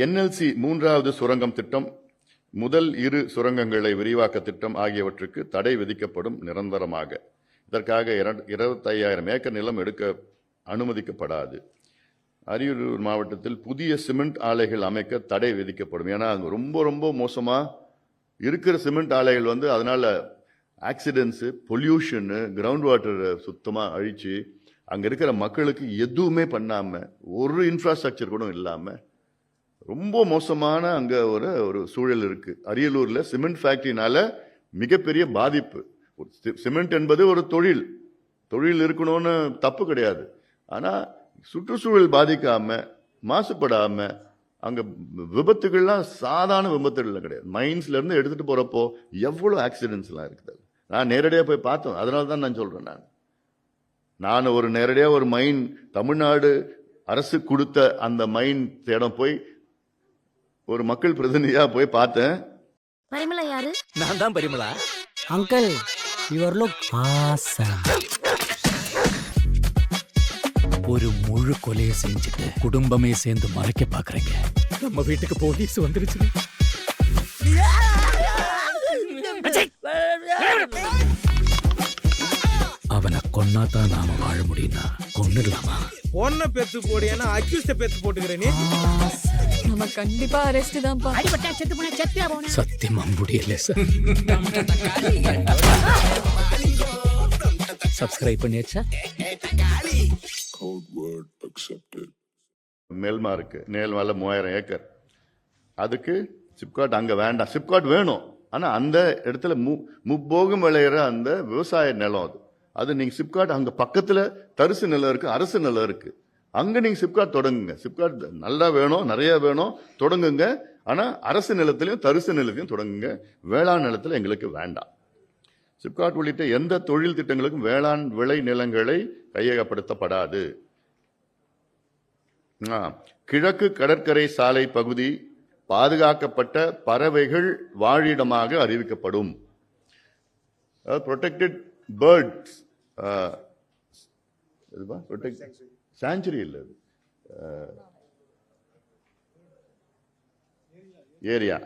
என்எல்சி 3வது சுரங்கம் திட்டம், முதல் 2 சுரங்கங்களை விரிவாக்க திட்டம் ஆகியவற்றுக்கு தடை விதிக்கப்படும் நிரந்தரமாக. இதற்காக 25,000 ஏக்கர் நிலம் எடுக்க அனுமதிக்கப்படாது. அரியலூர் மாவட்டத்தில் புதிய சிமெண்ட் ஆலைகள் அமைக்க தடை விதிக்கப்படும். ஏன்னா அது ரொம்ப ரொம்ப மோசமாக இருக்கிற சிமெண்ட் ஆலைகள் வந்து அதனால ஆக்சிடென்ட்ஸு, பொல்யூஷனு, கிரவுண்ட் வாட்டரை சுத்தமாக அழித்து அங்கே இருக்கிற மக்களுக்கு எதுவுமே பண்ணாமல், ஒரு இன்ஃப்ராஸ்ட்ரக்சர் கூட இல்லாமல் ரொம்ப மோசமான அங்கே ஒரு சூழல் இருக்குது. அரியலூரில் சிமெண்ட் ஃபேக்ட்ரினால மிகப்பெரிய பாதிப்பு. சிமெண்ட் என்பது ஒரு தொழில் இருக்கணும்னு தப்பு கிடையாது. ஆனால் சுற்றுச்சூழல் பாதிக்காமல், மாசுபடாமல், அங்கே விபத்துகள்லாம் சாதாரண விபத்துகள் கிடையாது. மைன்ஸ்லேருந்து எடுத்துகிட்டு போகிறப்போ எவ்வளோ ஆக்சிடென்ட்ஸ்லாம் இருக்குது. நான் நேரடியாக போய் பார்த்தோம். அதனால தான் நான் சொல்கிறேன். நான் நேரடியாக ஒரு மைன், தமிழ்நாடு அரசு கொடுத்த அந்த மைன் தேடம் போய் ஒரு மக்கள் பிரதிநிதியாக போய் பார்த்தேன். பரிமளா யாரு? நான் தான் Parimala. Uncle, your look awesome. ஒரு முழு கொலையை செஞ்சுட்டு குடும்பமே சேர்ந்து மறைக்க பாக்குறீங்க. நம்ம வீட்டுக்கு போலீஸ் வந்துருச்சு. அவனை கொன்னாதான் நாம வாழ முடியும்னா கொன்னுடலாமா? ஒன்ன பெத்து போடியானா அக்யூஸ்ட பெத்து போட்டுக்கிற நீ. நம்ம கண்டிப்பா அரெஸ்ட் தான்ப்பா. அடிபட்டா செத்து போனா செத்தியா போனா. சத்தியமா முடியல சார். சப்ஸ்கிரைப் பண்ணியாச்சா? மெல்மா இருக்கு, நேல்மால 3000 ஏக்கர். அதுக்கு சிப்காட் அங்கே வேண்டாம். சிப்காட் வேணும், ஆனால் அந்த இடத்துல முப்போகம் விளையிற அந்த விவசாய நிலம் அது நீங்கள் சிப்காட் அங்கே பக்கத்தில் தரிசு நிலம் இருக்குது, அரசு நிலம் இருக்குது. அங்கே நீங்கள் சிப்காட் தொடங்குங்க. சிப்காட் நல்லா வேணும், நிறைய வேணும், தொடங்குங்க. ஆனால் அரசு நிலத்திலையும் தரிசு நிலத்திலையும் தொடங்குங்க. வேளாண் நிலத்தில் எங்களுக்கு வேண்டாம். சிப்காட் உள்ளிட்ட எந்த தொழில் திட்டங்களுக்கும் வேளாண் விளை நிலங்களை கையகப்படுத்தப்படாது. கிழக்கு கடற்கரை சாலை பகுதி பாதுகாக்கப்பட்ட பறவைகள் வாழிடமாக அறிவிக்கப்படும். ப்ரொடெக்டட் பேர்ட்ஸ் சாங்சுரி இல்லை, ஏரியா.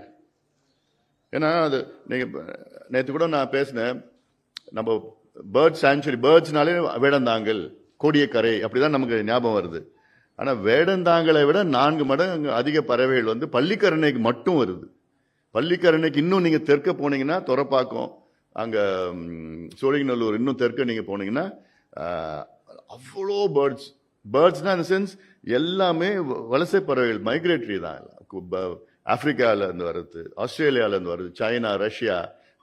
ஏன்னா அது நீங்கள் நேற்று கூட நான் பேசினேன். நம்ம பேர்ட் சாங்சுரி, பேர்ட்ஸ்னாலே வேடந்தாங்கல், கோடியக்கரை அப்படிதான் நமக்கு ஞாபகம் வருது. ஆனால் வேடந்தாங்கலை விட 4 மடங்கு அதிக பறவைகள் வந்து பள்ளிக்கரணைக்கு மட்டும் வருது. பள்ளிக்கரணைக்கு இன்னும் நீங்கள் தெற்க போனீங்கன்னா, துறப்பாக்கம், அங்கே சோழிங்கநல்லூர், இன்னும் தெற்க நீங்கள் போனீங்கன்னா அவ்வளோ பேர்ட்ஸ்னா இந்த சென்ஸ் எல்லாமே வலசை பறவைகள், மைக்ரேட்டரி தான். ஆப்பிரிக்காவிலேருந்து வருது, ஆஸ்திரேலியாவிலேருந்து வருது, சைனா, ரஷ்யா,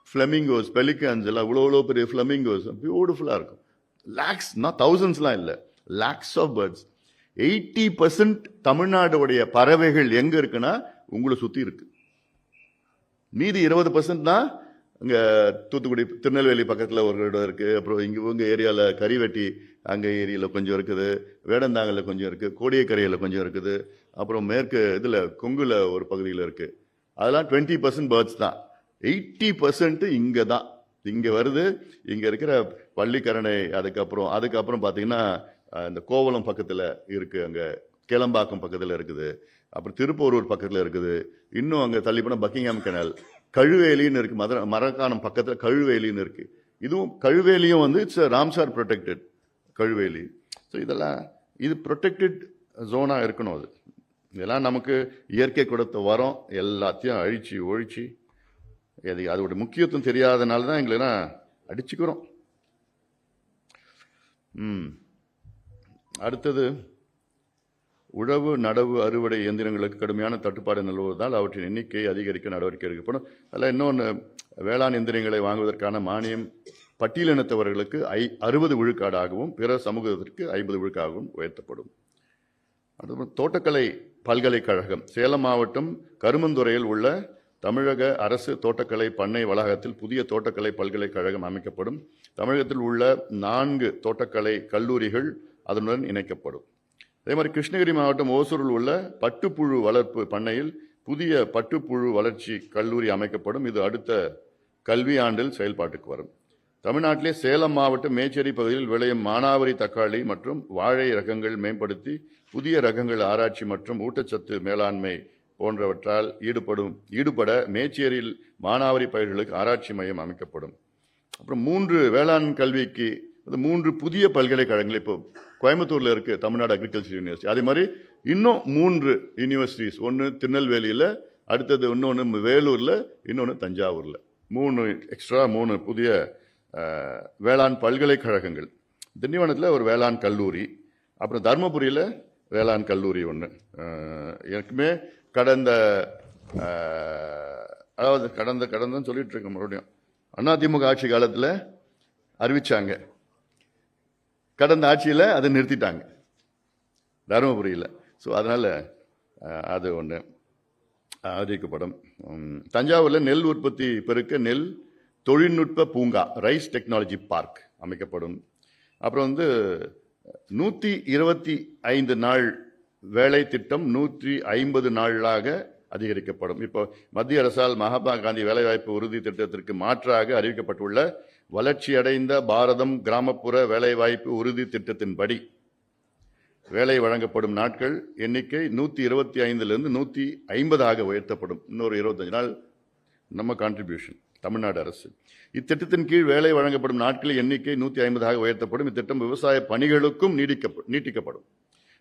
ஃப்ளெமிங்கோஸ், பெலிகன்ஸ் எல்லாம் இவ்வளோ பெரிய ஃப்ளெமிங்கோஸ் பியூட்டிஃபுல்லாக இருக்கும். லேக்ஸ், நான் தௌசண்ட்ஸ்லாம் இல்லை, லேக்ஸ் ஆஃப் பேர்ட்ஸ். 80% தமிழ்நாடுடைய பறவைகள் எங்க இருக்குன்னா உங்களை சுற்றி இருக்கு. மீதி 20% தான் இங்கே தூத்துக்குடி, திருநெல்வேலி பக்கத்தில் ஒரு இடம் இருக்குது. அப்புறம் உங்கள் ஏரியாவில் கரிவெட்டி, அங்கே ஏரியாவில் கொஞ்சம் இருக்குது, வேடந்தாங்கலில் கொஞ்சம் இருக்குது, கோடியக்கரையில் கொஞ்சம் இருக்குது, அப்புறம் மேற்கு இதில் கொங்குல ஒரு பகுதியில் இருக்குது. அதெல்லாம் 20% பேர்ட்ஸ் தான். 80% இங்கே தான், இங்கே வருது. இங்கே இருக்கிற பள்ளிக்கரணை, அதுக்கப்புறம் பார்த்தீங்கன்னா இந்த கோவளம் பக்கத்தில் இருக்குது, அங்கே கேளம்பாக்கம் பக்கத்தில் இருக்குது, அப்புறம் திருப்போரூர் பக்கத்தில் இருக்குது. இன்னும் அங்கே தள்ளி போனால் பக்கிங்ஹாம் கெனல், கழுவேலின்னு இருக்குது, மரக்காணம் பக்கத்தில் கழுவேலின்னு இருக்குது. இதுவும் கழுவேலியும் வந்து it's Ramsar protected Kazhuveli. So இதெல்லாம் இது ப்ரொடெக்டட் ஜோனாக இருக்கணும். அது இதெல்லாம் நமக்கு இயற்கை கொடுத்த வரம், எல்லாத்தையும் அழிச்சு ஒழிச்சு அதோட முக்கியத்துவம் தெரியாதனால தான் எங்களெல்லாம் அடிச்சுக்கிறோம். அடுத்தது உழவு நடவு அறுவடை இயந்திரங்களுக்கு கடுமையான தட்டுப்பாடு நிலவுவதால் அவற்றின் எண்ணிக்கையை அதிகரிக்க நடவடிக்கை எடுக்கப்படும். அதில் இன்னொன்று, வேளாண் எந்திரங்களை வாங்குவதற்கான மானியம் பட்டியலினத்தவர்களுக்கு 60 விழுக்காடாகவும் பிற சமூகத்திற்கு 50 விழுக்காகவும் உயர்த்தப்படும். அதுபோல் தோட்டக்கலை பல்கலைக்கழகம் சேலம் மாவட்டம் கருமந்துறையில் உள்ள தமிழக அரசு தோட்டக்கலை பண்ணை வளாகத்தில் புதிய தோட்டக்கலை பல்கலைக்கழகம் அமைக்கப்படும். தமிழகத்தில் உள்ள 4 தோட்டக்கலை கல்லூரிகள் அதனுடன் இணைக்கப்படும். அதே மாதிரி கிருஷ்ணகிரி மாவட்டம் ஓசூரில் உள்ள பட்டுப்புழு வளர்ப்பு பண்ணையில் புதிய பட்டுப்புழு வளர்ச்சி கல்லூரி அமைக்கப்படும். இது அடுத்த கல்வி ஆண்டில் செயல்பாட்டுக்கு வரும். தமிழ்நாட்டிலே சேலம் மாவட்டம் மேச்சேரி பகுதியில் விளையும் மானாவரி தக்காளி மற்றும் வாழை ரகங்கள் மேம்படுத்தி புதிய ரகங்கள் ஆராய்ச்சி மற்றும் ஊட்டச்சத்து மேலாண்மை போன்றவற்றால் ஈடுபட மேச்சேரியில் மானாவரி பயிர்களுக்கு ஆராய்ச்சி மையம் அமைக்கப்படும். அப்புறம் 3 வேளாண் கல்விக்கு 3 புதிய பல்கலைக்கழகங்கள் இப்போ கோயம்புத்தூர்ல இருக்கு, தமிழ்நாடு அக்ரிகல்ச்சர் யூனிவர்சிட்டி. அதே மாதிரி இன்னும் 3 யூனிவர்சிட்டிஸ், ஒன்று திருநெல்வேலியில், அடுத்தது இன்னொன்று வேலூர்ல, இன்னொன்று தஞ்சாவூர்ல. 3 புதிய வேளாண் பல்கலைக்கழகங்கள். திண்டிவனத்தில் ஒரு வேளாண் கல்லூரி, அப்புறம் தருமபுரியில் வேளாண் கல்லூரி ஒன்று. எனக்குமே கடந்தன்னு சொல்லிட்டு இருக்கேன். மறுபடியும் அதிமுக ஆட்சி காலத்தில் அறிவிச்சாங்க, கடந்த ஆட்சியில் அதை நிறுத்திட்டாங்க தருமபுரியில். ஸோ அதனால் அது ஒன்று அறிவிக்கப்படும். தஞ்சாவூரில் நெல் உற்பத்தி பெருக்க நெல் தொழில்நுட்ப பூங்கா ரைஸ் டெக்னாலஜி பார்க் அமைக்கப்படும். அப்புறம் 125 நாள் வேலை திட்டம் 150 நாளாக அதிகரிக்கப்படும். இப்போ மத்திய அரசால் மகாத்மா காந்தி வேலைவாய்ப்பு உறுதி திட்டத்திற்கு மாற்றாக அறிவிக்கப்பட்டுள்ள வளர்ச்சியடைந்த பாரதம் கிராமப்புற வேலைவாய்ப்பு உறுதி திட்டத்தின்படி வேலை வழங்கப்படும் நாட்கள் எண்ணிக்கை 125 150 உயர்த்தப்படும். இன்னொரு 25 நாள் நம்ம கான்ட்ரிபியூஷன் தமிழ்நாடு அரசு. இத்திட்டத்தின் கீழ் வேலை வழங்கப்படும் நாட்களின் எண்ணிக்கை 150 உயர்த்தப்படும். இத்திட்டம் விவசாய பணிகளுக்கும் நீட்டிக்கப்படும்.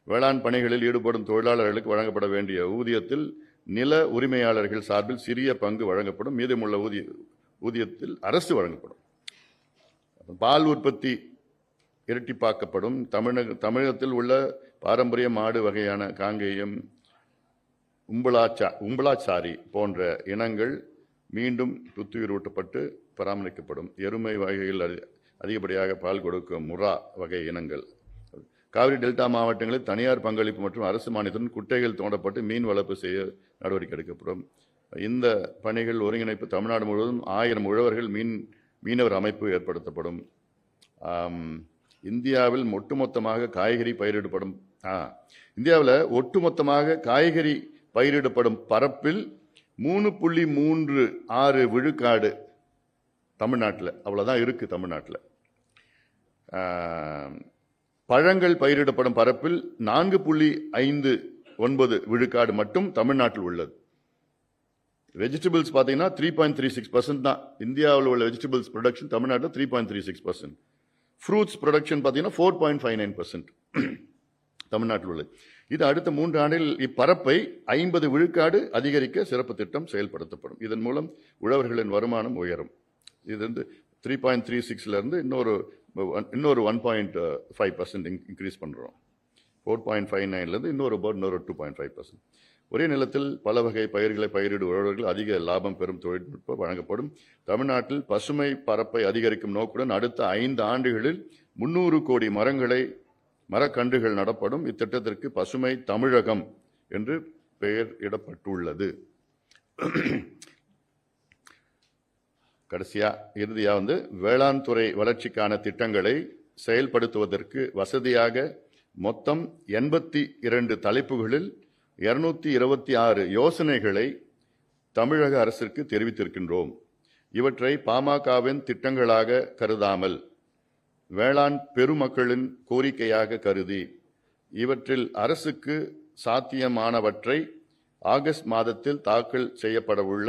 வேளாண் பணிகளில் ஈடுபடும் தொழிலாளர்களுக்கு வழங்கப்பட வேண்டிய ஊதியத்தில் நில உரிமையாளர்கள் சார்பில் சிறிய பங்கு வழங்கப்படும். மீதமுள்ள ஊதியத்தில் அரசு வழங்கப்படும். பால் உற்பத்தி இரட்டிப்பாக்கப்படும். தமிழகத்தில் உள்ள பாரம்பரிய மாடு வகையான காங்கேயம், உம்பளாச்சாரி போன்ற இனங்கள் மீண்டும் புத்துயிரூட்டப்பட்டு பராமரிக்கப்படும். எருமை வகையில் அதிகப்படியாக பால் கொடுக்கும் முறா வகை இனங்கள். காவிரி டெல்டா மாவட்டங்களில் தனியார் பங்களிப்பு மற்றும் அரசு மானியத்துடன் குட்டைகள் தோண்டப்பட்டு மீன் வளர்ப்பு செய்ய நடவடிக்கை எடுக்கப்படும். இந்த பணிகள் ஒருங்கிணைப்பு தமிழ்நாடு முழுவதும் 1000 உழவர்கள் மீனவர் அமைப்பு ஏற்படுத்தப்படும். இந்தியாவில் ஒட்டுமொத்தமாக காய்கறி பயிரிடப்படும் பரப்பில் 3.36 விழுக்காடு தமிழ்நாட்டில், அவ்வளோதான் இருக்கு தமிழ்நாட்டில். பழங்கள் பயிரிடப்படும் பரப்பில் 4.59 விழுக்காடு மட்டும் தமிழ்நாட்டில் உள்ளது. வெஜிடபிள்ஸ் பார்த்தீங்கன்னா 3.36% தான். இந்தியாவில் உள்ள வெஜிடபிள்ஸ் ப்ரொடக்ஷன் தமிழ்நாட்டில் 3.36%. ஃப்ரூட்ஸ் ப்ரொடக்ஷன் பார்த்தீங்கன்னா 4.59% தமிழ்நாட்டில் உள்ளது. இது அடுத்த 3 ஆண்டில் இப்பரப்பை 50 விழுக்காடு அதிகரிக்க சிறப்பு திட்டம் செயல்படுத்தப்படும். இதன் மூலம் உழவர்களின் வருமானம் உயரும். இது 3.36 இன்னொரு 1.5% இன்க்ரீஸ் பண்ணுறோம். 4.59 இன்னொரு 2.5%. ஒரே நிலத்தில் பல வகை பயிர்களை பயிரிடும் உழவர்கள் அதிக லாபம் பெறும் தொழில்நுட்பம் வழங்கப்படும். தமிழ்நாட்டில் பசுமை பரப்பை அதிகரிக்கும் நோக்குடன் அடுத்த 5 ஆண்டுகளில் 300 கோடி மரக்கன்றுகள் நடப்படும். இத்திட்டத்திற்கு பசுமை தமிழகம் என்று பெயர் இடப்பட்டுள்ளது. இறுதியா வேளாண் துறை வளர்ச்சிக்கான திட்டங்களை செயல்படுத்துவதற்கு வசதியாக மொத்தம் 82 தலைப்புகளில் 226 யோசனைகளை தமிழக அரசிற்கு தெரிவித்திருக்கின்றோம். இவற்றை பாமகவின் திட்டங்களாக கருதாமல் வேளாண் பெருமக்களின் கோரிக்கையாக கருதி இவற்றில் அரசுக்கு சாத்தியமானவற்றை ஆகஸ்ட் மாதத்தில் தாக்கல் செய்யப்படவுள்ள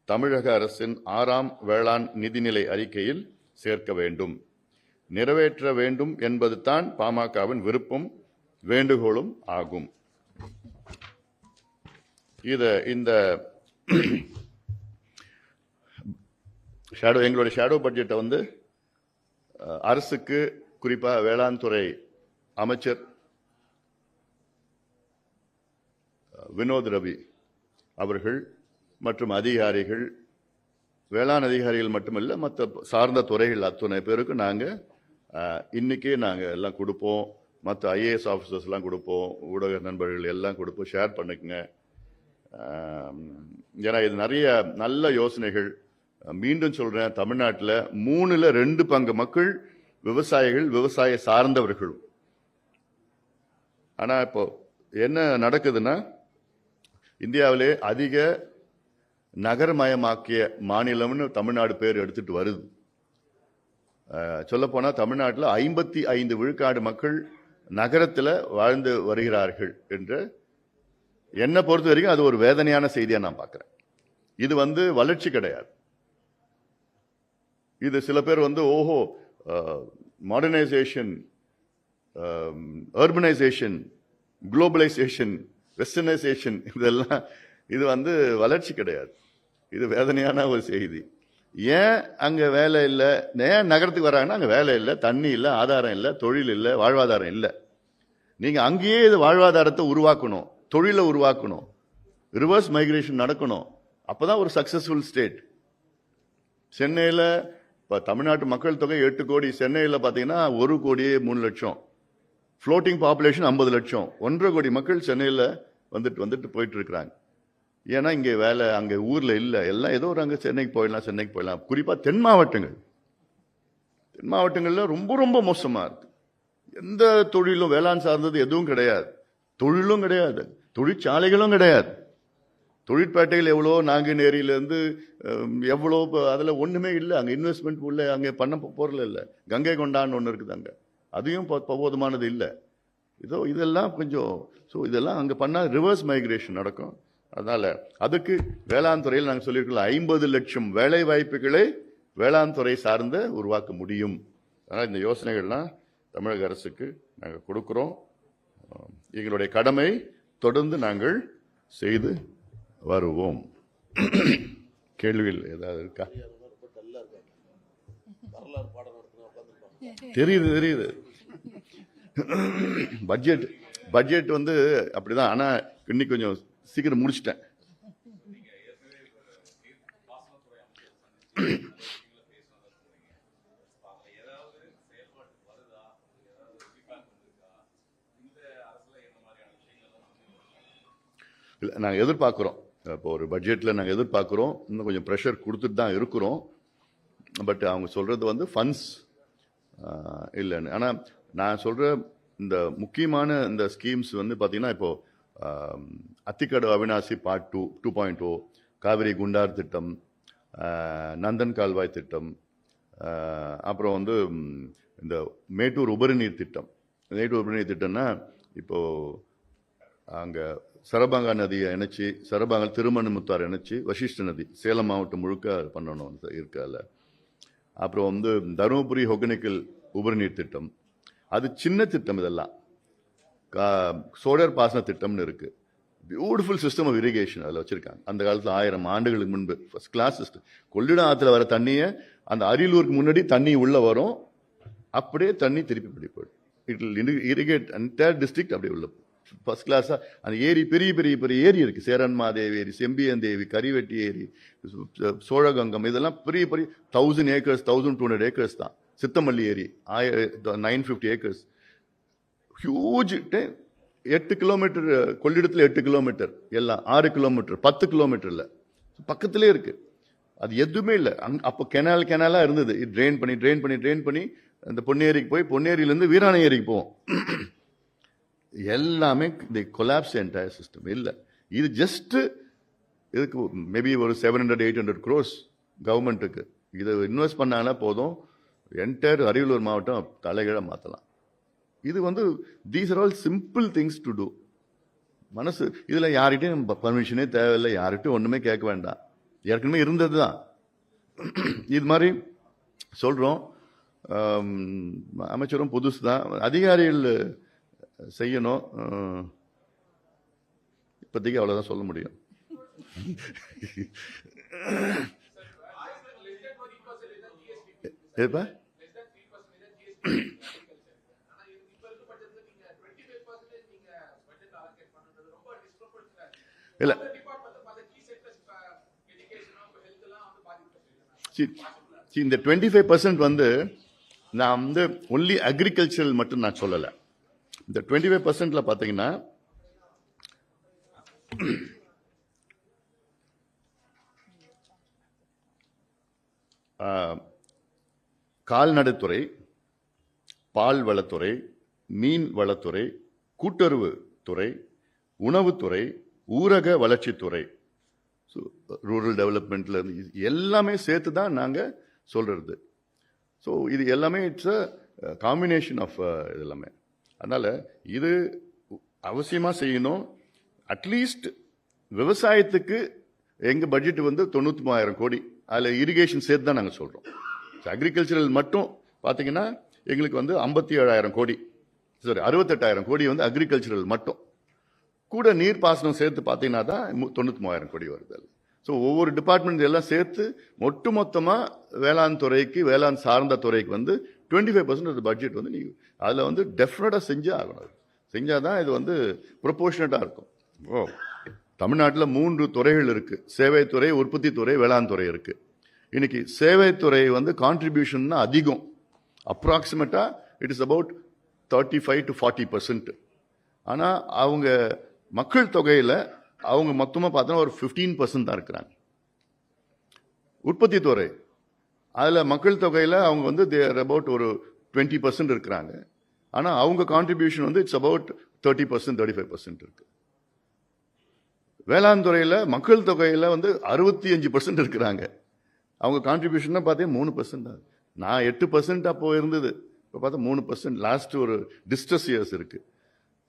தமிழக அரசின் 6ஆம் வேளாண் நிதிநிலை அறிக்கையில் சேர்க்க வேண்டும், நிறைவேற்ற வேண்டும் என்பதுதான் பாமகவின் விருப்பம், வேண்டுகோளும் ஆகும். இந்த எங்களுடைய ஷேடோ பட்ஜெட்டை அரசுக்கு குறிப்பாக வேளாண் துறை அமைச்சர் வினோத் ரவி அவர்கள் மற்றும் அதிகாரிகள், வேளாண் அதிகாரிகள் மட்டுமல்ல, மற்ற சார்ந்த துறைகள் அத்துணை பேருக்கு நாங்கள் இன்றைக்கே நாங்கள் எல்லாம் கொடுப்போம். மற்ற ஐஏஎஸ் ஆஃபீஸர்ஸ்லாம் கொடுப்போம், ஊடக நண்பர்கள் எல்லாம் கொடுப்போம். ஷேர் பண்ணுங்க. ஏன்னா இது நிறைய நல்ல யோசனைகள். மீண்டும் சொல்கிறேன், தமிழ்நாட்டில் 2 பங்கு மக்கள் விவசாயிகள், விவசாய சார்ந்தவர்கள். ஆனால் இப்போ என்ன நடக்குதுன்னா, இந்தியாவிலே அதிக நகரமயமாக்கிய மாநிலம்னு தமிழ்நாடு பேர் எடுத்துட்டு வருது. சொல்லப்போனால் தமிழ்நாட்டில் 55 விழுக்காடு மக்கள் நகரத்தில் வாழ்ந்து வருகிறார்கள் என்று என்னை பொறுத்த வரைக்கும் அது ஒரு வேதனையான செய்தியாக நான் பார்க்குறேன். இது வளர்ச்சி கிடையாது. இது சில பேர் ஓஹோ மாடர்னைசேஷன், அர்பனைசேஷன், குளோபலைசேஷன், வெஸ்டர்னைசேஷன், இதெல்லாம் இது வளர்ச்சி கிடையாது. இது வேதனையான ஒரு செய்தி. ஏன் அங்கே வேலை இல்லை, ஏன் நகரத்துக்கு வராங்கன்னா அங்கே வேலை இல்லை, தண்ணி இல்லை, ஆதாரம் இல்லை, தொழில் இல்லை, வாழ்வாதாரம் இல்லை. நீங்கள் அங்கேயே இது வாழ்வாதாரத்தை உருவாக்கணும், தொழிலை உருவாக்கணும், ரிவர்ஸ் மைக்ரேஷன் நடக்கணும். அப்போ தான் ஒரு சக்ஸஸ்ஃபுல் ஸ்டேட். சென்னையில் இப்போ தமிழ்நாட்டு மக்கள் தொகை 8 கோடி, சென்னையில் பார்த்தீங்கன்னா 1 கோடியே 3 லட்சம், ஃப்ளோட்டிங் பாப்புலேஷன் 50 லட்சம், 1.5 கோடி மக்கள் சென்னையில் வந்துட்டு போயிட்டு இருக்கிறாங்க. ஏன்னா இங்கே வேலை அங்கே ஊரில் இல்லை, எல்லாம் ஏதோ ஒரு அங்கே சென்னைக்கு போயிடலாம். குறிப்பாக தென் மாவட்டங்களில் ரொம்ப ரொம்ப மோசமாக இருக்கு. எந்த தொழிலும் வேளாண் சார்ந்தது எதுவும் கிடையாது, தொழிலும் கிடையாது, தொழிற்சாலைகளும் கிடையாது. தொழிற்பேட்டைகள் எவ்வளோ, நாங்குநேரியிலேருந்து எவ்வளோ, அதில் ஒன்றுமே இல்லை. அங்கே இன்வெஸ்ட்மெண்ட் உள்ள அங்கே பண்ண போகிறல இல்லை. கங்கை கொண்டான்னு ஒன்று இருக்குது அங்கே, அதையும் போதுமானது இல்லை. இதெல்லாம் கொஞ்சம் இதெல்லாம் அங்கே பண்ணால் ரிவர்ஸ் மைக்ரேஷன் நடக்கும். அதனால் அதுக்கு வேளாண் துறையில் நாங்கள் சொல்லியிருக்கோம், 50 லட்சம் வேலை வாய்ப்புகளை வேளாண் துறை சார்ந்து உருவாக்க முடியும். அதனால் இந்த யோசனைகள்லாம் தமிழக அரசுக்கு நாங்கள் கொடுக்குறோம். எங்களுடைய கடமை தொடர்ந்து நாங்கள் செய்து வருவோம். கேள்வியில் ஏதாவது இருக்கா? தெரியுது. பட்ஜெட் அப்படிதான். ஆனால் இன்னைக்கு கொஞ்சம் சீக்கிரம் முடிச்சிட்டேன். இல்லை, நாங்கள் எதிர்பார்க்குறோம். இப்போ ஒரு பட்ஜெட்டில் நாங்கள் எதிர்பார்க்குறோம், இன்னும் கொஞ்சம் ப்ரெஷர் கொடுத்துட்டு தான் இருக்கிறோம். பட் அவங்க சொல்கிறது ஃபண்ட்ஸ் இல்லைன்னு. ஆனால் நான் சொல்கிற இந்த முக்கியமான இந்த ஸ்கீம்ஸ் பார்த்தீங்கன்னா, இப்போது அத்திக்கடு அவினாசி பார்ட் 2.0, காவிரி குண்டார் திட்டம், நந்தன் கால்வாய் திட்டம், அப்புறம் இந்த மேட்டூர் உபரிநீர் திட்டம். மேட்டூர் உபரிநீர் திட்டம்னா இப்போது அங்கே சரபாங்கா நதியை இணைச்சி, சரபாங்கல் திருமணமுத்தார் இணைச்சி வசிஷ்ட நதி சேலம் மாவட்டம் முழுக்க பண்ணணும் இருக்கால. அப்புறம் தருமபுரி ஒகேனக்கல் உபரிநீர் திட்டம், அது சின்ன திட்டம். இதெல்லாம் சோழர் பாசன திட்டம்னு இருக்கு. பியூட்டிஃபுல் சிஸ்டம் ஆஃப் இரிகேஷன் அதில் வச்சிருக்காங்க. அந்த காலத்தில் 1000 ஆண்டுகளுக்கு முன்பு ஃபர்ஸ்ட் கிளாஸ் சிஸ்டம். கொள்ளிடம் ஆற்றுல வர தண்ணியை அந்த அரியலூருக்கு முன்னாடி தண்ணி உள்ள வரும், அப்படியே தண்ணி திருப்பி போயிடும். It will irrigate entire district. அப்படியே உள்ள ஃபர்ஸ்ட் கிளாஸாக அந்த ஏரி, பெரிய ஏரி இருக்குது. சேரன்மாதேவி ஏரி, செம்பியந்தேவி, கரிவெட்டி ஏரி, சோழகங்கம், இதெல்லாம் பெரிய 1000 ஏக்கர்ஸ், 1200 ஏக்கர்ஸ் தான். சித்தமல்லி ஏரி 950 ஏக்கர்ஸ், ஹியூஜ். 8 கிலோமீட்டர் கொள்ளிடத்தில், 8 கிலோமீட்டர், எல்லாம் 6 கிலோமீட்டர், 10 கிலோமீட்டர்ல பக்கத்திலே இருக்கு. அது எதுவுமே இல்லை. அப்போ கெனாலாக இருந்தது. ட்ரெயின் பண்ணி அந்த பொன்னேரிக்கு போய், பொன்னேரியிலேருந்து வீராணை ஏரிக்கு போவோம். எல்லாமே கொலாப்ஸ் என்டையர் சிஸ்டம் இல்லை. இது ஜஸ்ட் இதுக்கு மேபி ஒரு 700-800 crores கவர்மெண்ட்டுக்கு இதை இன்வெஸ்ட் பண்ணாலே போதும், என்டையர் அரியலூர் மாவட்டம் தலைகீழாக மாற்றலாம். இது these are all simple things to do. மனசு இதில் யார்கிட்டையும் பர்மிஷனே தேவையில்லை, யார்கிட்டையும் ஒன்றுமே கேட்க வேண்டாம், ஏற்கனவே இருந்தது தான். இது மாதிரி சொல்கிறோம். அமைச்சரும் புதுசு தான், அதிகாரிகள் செய்யணும். இப்போதைக்கு அவ்வளோதான் சொல்ல முடியும். ஏப்பா இல்லை இந்த 25% வந்து நான் வந்து ஒன்லி அக்ரிகல்ச்சரல் மட்டும் நான் சொல்லலை. இந்த 25% பார்த்தீங்கன்னா கால்நடைத்துறை, பால் வளத்துறை, மீன் வளத்துறை, கூட்டுறவு துறை, உணவுத்துறை, ஊரக வளர்ச்சித்துறை, ரூரல் டெவலப்மெண்ட்ல இருந்து எல்லாமே சேர்த்து தான் நாங்கள் சொல்றது. ஸோ இது எல்லாமே இட்ஸ் அ காம்பினேஷன் ஆஃப் இது எல்லாமே. அதனால இது அவசியமாக செய்யணும். அட்லீஸ்ட் விவசாயத்துக்கு எங்கள் பட்ஜெட் வந்து 93,000 கோடி, அதில் இரிகேஷன் சேர்த்து தான் நாங்கள் சொல்கிறோம். அக்ரிகல்ச்சரல் மட்டும் பார்த்தீங்கன்னா எங்களுக்கு வந்து 57,000 கோடி, சாரி 68,000 கோடி வந்து அக்ரிகல்ச்சரல் மட்டும். கூட நீர்ப்பாசனம் சேர்த்து பார்த்தீங்கன்னா தான் 93,000 கோடி வருது. ஸோ ஒவ்வொரு டிபார்ட்மெண்ட் எல்லாம் சேர்த்து மொத்தமாக வேளாண் துறைக்கு, வேளாண் சார்ந்த துறைக்கு வந்து 25% ஆஃப் பட்ஜெட் வந்து நீங்கள் அதில் வந்து டெஃபினட்டாக செஞ்சே ஆகணும். செஞ்சால் தான் இது வந்து ப்ரொபோர்ஷனட்டாக இருக்கும். தமிழ்நாட்டில் 3 துறைகள் இருக்கு. சேவைத்துறை, உற்பத்தி துறை, வேளாண் துறை இருக்கு. இன்னைக்கு சேவைத்துறை வந்து கான்ட்ரிபியூஷன் அதிகம். அப்ராக்சிமேட்டா இட் இஸ் அபவுட் 35 to 40%. ஆனால் அவங்க மக்கள் தொகையில் அவங்க மொத்தமாக பார்த்தோன்னா ஒரு 15% தான் இருக்கிறாங்க. உற்பத்தி துறை அதில் மக்கள் தொகையில் அவங்க வந்து தேர் அபவுட் ஒரு 20% இருக்கிறாங்க. ஆனால் அவங்க கான்ட்ரிபியூஷன் வந்து இட்ஸ் அபவுட் 30%, 35% இருக்கு. வேளாண் துறையில் மக்கள் தொகையில் வந்து 65% இருக்கிறாங்க. அவங்க கான்ட்ரிபியூஷன் பார்த்தீங்கன்னா 3% தான். நான் 8% அப்போ இருந்தது, இப்போ பார்த்தா 3%. லாஸ்ட் ஒரு டிஸ்ட்ரஸ் இயர்ஸ் இருக்கு.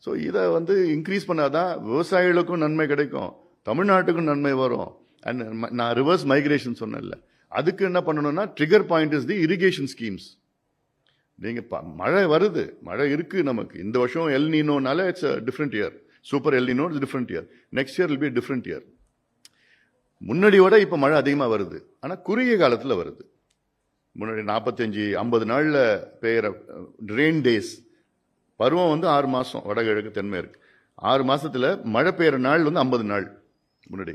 ஸோ இதை வந்து இன்க்ரீஸ் பண்ணாதான் விவசாயிகளுக்கும் நன்மை கிடைக்கும், தமிழ்நாட்டுக்கும் நன்மை வரும். அண்ட் நான் ரிவர்ஸ் மைக்ரேஷன் சொன்னேன்ல, அதுக்கு என்ன பண்ணணும்னா trigger point is the irrigation schemes. நீங்கள் மழை வருது, மழை இருக்கு நமக்கு. இந்த வருஷம் எல் நீனோனால it's a different year. Super El Nino it's different year. Next year will be different year. முன்னாடியோட இப்போ மழை அதிகமாக வருது, ஆனால் குறுகிய காலத்தில் வருது. முன்னாடி 45-50 நாளில் பெய்கிற ரெயின் டேஸ், பருவம் வந்து 6 மாதம், வடகிழக்கு தென்மேற்கு 6 மாதத்தில் மழை பெய்கிற நாள் வந்து 50 நாள் முன்னாடி.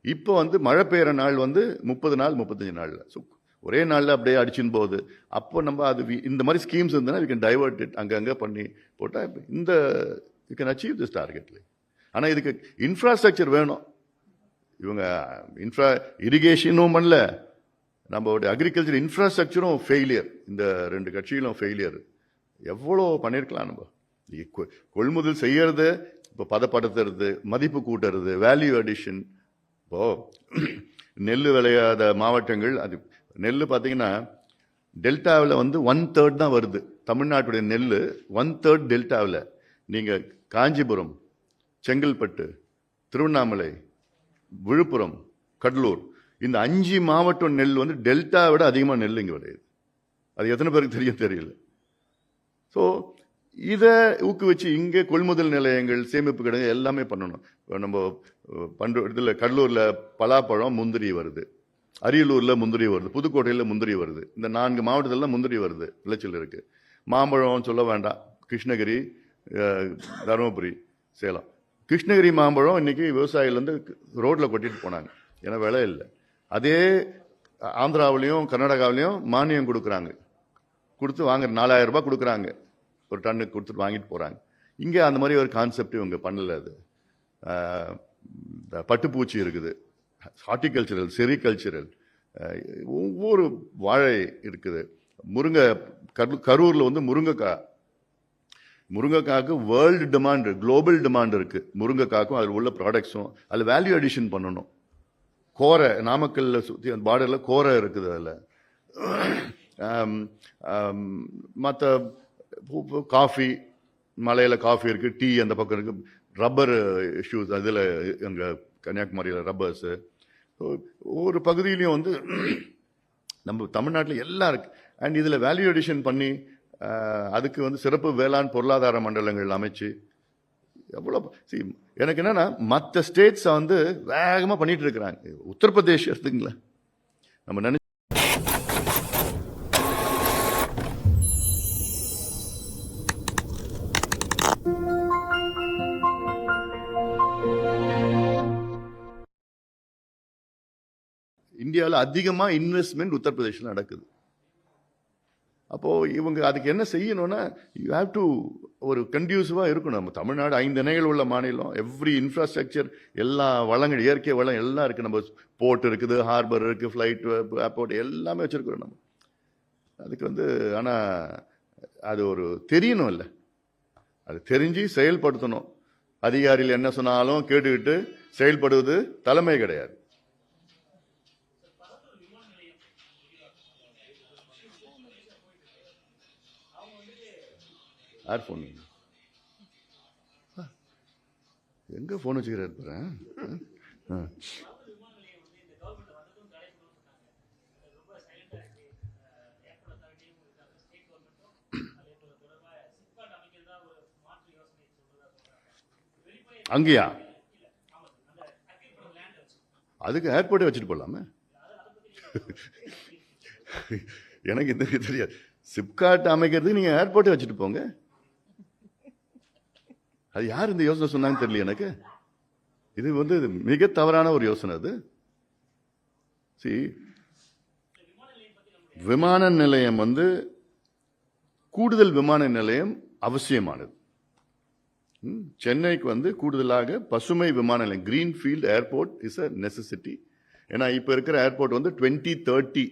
இப்போ வந்து மழை பெய்கிற நாள் வந்து 30 நாள், 35 நாளில். ஸோ ஒரே நாளில் அப்படியே அடிச்சுன்னு போகுது. அப்போ நம்ம அது இந்த மாதிரி ஸ்கீம்ஸ் இருந்ததுன்னா வி கேன் டைவர்ட் இட், அங்கங்கே பண்ணி போட்டால் இந்த யூ கேன் அச்சீவ் திஸ் டார்கெட்ல. ஆனால் இதுக்கு இன்ஃப்ராஸ்ட்ரக்சர் வேணும். இவங்க இரிகேஷனும் பண்ணல, நம்மளுடைய அக்ரிகல்ச்சர் இன்ஃப்ராஸ்ட்ரக்சரும் ஃபெயிலியர். இந்த 2 கட்சிகளும் ஃபெயிலியர். எவ்வளோ பண்ணியிருக்கலாம் நம்ம. கொள்முதல் செய்யறது, இப்போ பதப்படுத்துறது, மதிப்பு கூட்டுறது, வேல்யூ அடிஷன். இப்போ நெல் விளையாத மாவட்டங்கள், அது நெல் பார்த்தீங்கன்னா டெல்டாவில் வந்து 1/3 தான் வருது. தமிழ்நாட்டுடைய நெல் 1/3 டெல்டாவில். நீங்கள் காஞ்சிபுரம், செங்கல்பட்டு, திருவண்ணாமலை, விழுப்புரம், கடலூர், இந்த 5 மாவட்டம் நெல் வந்து டெல்டா விட அதிகமாக நெல் இங்கே விளையுது. அது எத்தனை பேருக்கு தெரியும் தெரியல. ஸோ இதை ஊக்குவிச்சு இங்கே கொள்முதல் நிலையங்கள், சேமிப்பு கிடங்கு எல்லாமே பண்ணணும். நம்ம இதில் கடலூரில் பலாப்பழம், முந்திரி வருது. அரியலூரில் முந்திரி வருது. புதுக்கோட்டையில் முந்திரி வருது. இந்த 4 மாவட்டத்தில் முந்திரி வருது, விளைச்சல் இருக்கு. மாம்பழம் சொல்ல வேண்டாம். கிருஷ்ணகிரி, தருமபுரி, சேலம். கிருஷ்ணகிரி மாம்பழம் இன்னைக்கு விவசாயிலேருந்து ரோட்டில் கொட்டிட்டு போனாங்க, ஏன்னா விலை இல்லை. அதே ஆந்திராவிலையும் கர்நாடகாவிலையும் மானியம் கொடுக்குறாங்க, கொடுத்து வாங்க 4,000 ரூபாய் கொடுக்குறாங்க ஒரு டன்னுக்கு, கொடுத்துட்டு வாங்கிட்டு போகிறாங்க. இங்கே அந்த மாதிரி ஒரு கான்செப்ட் இவங்க பண்ணல. அது பட்டுப்பூச்சி இருக்குது, ஹார்டிகல்ச்சரல், செரிகல்ச்சரல், ஒவ்வொரு வாழை இருக்குது. முருங்கை, கரூரில் வந்து முருங்கைக்காய்க்கு வேர்ல்டு டிமாண்ட், குளோபல் டிமாண்ட் இருக்கு. முருங்கைக்காய்க்கும் அதில் உள்ள ப்ராடக்ட்ஸும் அதில் வேல்யூ அடிஷன் பண்ணணும். கோரை, நாமக்கல்ல சுற்றி அந்த பார்டரில் கோரை இருக்குது. அதில் மற்ற காஃபி, மலையில் காஃபி இருக்குது, டீ அந்த பக்கம் இருக்குது, ரப்பர் இஷ்யூஸ் அதில் எங்கள் கன்னியாகுமரியில் ரப்பர்ஸு. ஒவ்வொரு பகுதியிலையும் வந்து நம்ம தமிழ்நாட்டில் எல்லாம் இருக்குது. அண்ட் இதில் வேல்யூ அடிஷன் பண்ணி அதுக்கு வந்து சிறப்பு வேளாண் பொருளாதார மண்டலங்கள் அமைச்சு எவ்வளோ. எனக்கு என்னன்னா மற்ற ஸ்டேட்ஸை வந்து வேகமாக பண்ணிட்டு இருக்கிறாங்க. உத்தரப்பிரதேஷ் எடுத்துங்களேன், நம்ம நினைச்சு இந்தியாவில் அதிகமாக இன்வெஸ்ட்மெண்ட் உத்தரப்பிரதேசில் நடக்குது. அப்போது இவங்க அதுக்கு என்ன செய்யணும்னா, யூ ஹேவ் டு ஒரு கண்டியூசிவாக இருக்கணும். நம்ம தமிழ்நாடு 5 அணைகள் உள்ள மாநிலம். எவ்ரி இன்ஃப்ராஸ்ட்ரக்சர், எல்லா வளங்கள், இயற்கை வளம் எல்லாம் இருக்குது. நம்ம போர்ட் இருக்குது, ஹார்பர் இருக்குது, ஃப்ளைட் ஏர்போர்ட் எல்லாமே வச்சுருக்கிறோம் நம்ம. அதுக்கு ஆனால் அது ஒரு தெரியணும் இல்லை, அது தெரிஞ்சு செயல்படுத்தணும். அதிகாரிகள் என்ன சொன்னாலும் கேட்டுக்கிட்டு செயல்படுவது தலைமை கிடையாது. யார் ஃபோன்? எங்க ஃபோன் வச்சுக்கிறாரு? அங்கேயா? அதுக்கு ஏர்போர்ட்டே வச்சுட்டு போடலாமே. எனக்கு இந்த தெரியாது. சிப்காட் அமைக்கிறதுக்கு நீங்க ஏர்போர்ட்டே வச்சுட்டு போங்க. அது யார் இந்த யோசனை சொன்னாங்க தெரியல எனக்கு. இது மிக தவறான ஒரு யோசனை. அது விமான நிலையம் கூடுதல் விமான நிலையம் அவசியமானது. சென்னைக்கு கூடுதலாக பசுமை விமான நிலையம், Greenfield airport is a necessity. ஏன்னா இப்போ இருக்கிற ஏர்போர்ட் 2030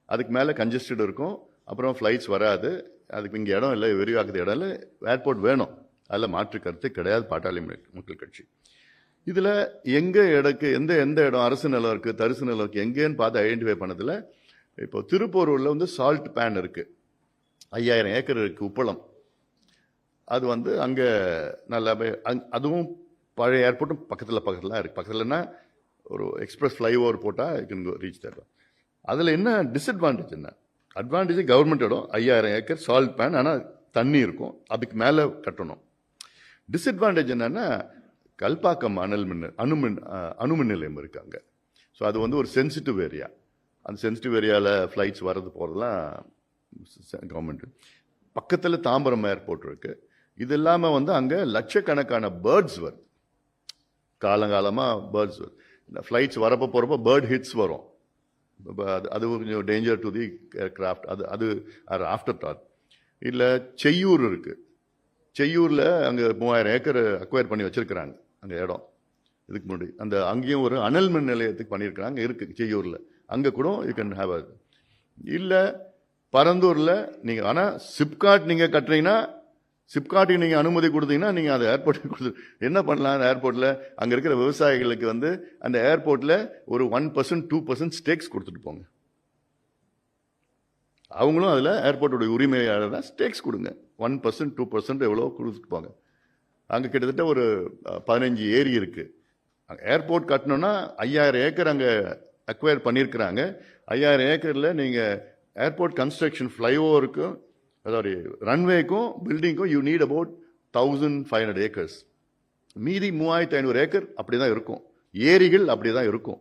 அதுக்கு மேலே கன்ஜஸ்டட் இருக்கும். அப்புறம் ஃப்ளைட்ஸ் வராது. அதுக்கு இங்கே இடம் இல்லை, விரிவாக்குற இடம் இல்லை. ஏர்போர்ட் வேணும், அதில் மாற்று கருத்து கிடையாது. பாட்டாளி மக்கள் கட்சி இதில் எந்த இடம் அரசு நிலம் இருக்குது, தரிசு நிலம் இருக்குது, எங்கேன்னு பார்த்து ஐடென்டிஃபை பண்ணதில் இப்போ திருப்பூரூரில் சால்ட் பேன் இருக்குது, 5000 ஏக்கர் இருக்குது, உப்பளம். அது அங்கே நல்லாவே அதுவும் பழைய ஏர்போர்ட்டும் பக்கத்தில் இருக்குது. பக்கத்தில்னா ஒரு எக்ஸ்பிரஸ் ஃப்ளைஓவர் போட்டால் யூ கேன் ரீச் தட். அதில் என்ன டிஸ்அட்வான்டேஜ்? என்ன அட்வான்டேஜ்? கவர்மெண்ட் இடம் 5000 ஏக்கர் சால்ட் பேன், ஆனால் தண்ணி இருக்கும், அதுக்கு மேலே கட்டணும். டிஸ்அட்வான்டேஜ் என்னன்னா, கல்பாக்கம் அணுமின் நிலையம் இருக்காங்க. ஸோ அது ஒரு சென்சிட்டிவ் ஏரியா. அந்த சென்சிட்டிவ் ஏரியாவில் ஃப்ளைட்ஸ் வர்றது போகிறதுலாம் கவர்மெண்ட். பக்கத்தில் தாம்பரம் ஏர்போர்ட் இருக்குது. இது இல்லாமல் அங்கே லட்சக்கணக்கான பேர்ட்ஸ் வருது. காலங்காலமாக பேர்ட்ஸ் வருது. இந்த ஃப்ளைட்ஸ் வரப்போ போகிறப்போ பேர்ட் ஹிட்ஸ் வரும். அது கொஞ்சம் டேஞ்சர் டு தி ஏர்கிராஃப்ட். அது ஆஃப்டர் தாட். இல்லை செய்யூர் இருக்குது. செய்யூரில் அங்கே 3000 ஏக்கர் அக்வயர் பண்ணி வச்சுருக்கிறாங்க. அங்கே இடம் இதுக்கு முன்னாடி அங்கேயும் ஒரு அனல் மின் நிலையத்துக்கு பண்ணியிருக்கிறாங்க, இருக்குது செய்யூரில். அங்கே கூட யூ கேன் ஹேவ் அது. இல்லை பரந்தூரில் நீங்கள், ஆனால் சிப்காட் நீங்கள் கட்டுறீங்கன்னா, சிப்காட்டுக்கு நீங்கள் அனுமதி கொடுத்தீங்கன்னா நீங்கள் அந்த ஏர்போர்ட்டுக்கு என்ன பண்ணலாம்? அந்த ஏர்போர்ட்டில் அங்கே இருக்கிற விவசாயிகளுக்கு அந்த ஏர்போர்ட்டில் ஒரு 1%, 2% ஸ்டேக்ஸ் கொடுத்துட்டு போங்க. அவங்களும் அதில் ஏர்போர்ட்டோட உரிமையாளர் தான், ஸ்டேக்ஸ் கொடுங்க. 1%, 2% எவ்வளோ கொடுத்துட்டு போங்க. அங்கே கிட்டத்தட்ட ஒரு 15 ஏரி இருக்குது. ஏர்போர்ட் கட்டணும்னா 5000 ஏக்கர் அங்கே அக்வயர் பண்ணியிருக்கிறாங்க. 5000 ஏக்கரில் நீங்கள் ஏர்போர்ட் கன்ஸ்ட்ரக்ஷன், ஃப்ளைஓவருக்கும், அதாவது ரன்வேக்கும் பில்டிங்க்கும் யூ நீட் அபவுட் 1500 ஏக்கர்ஸ். மீதி 3500 ஏக்கர் அப்படி தான் இருக்கும். ஏரிகள் அப்படி தான் இருக்கும்.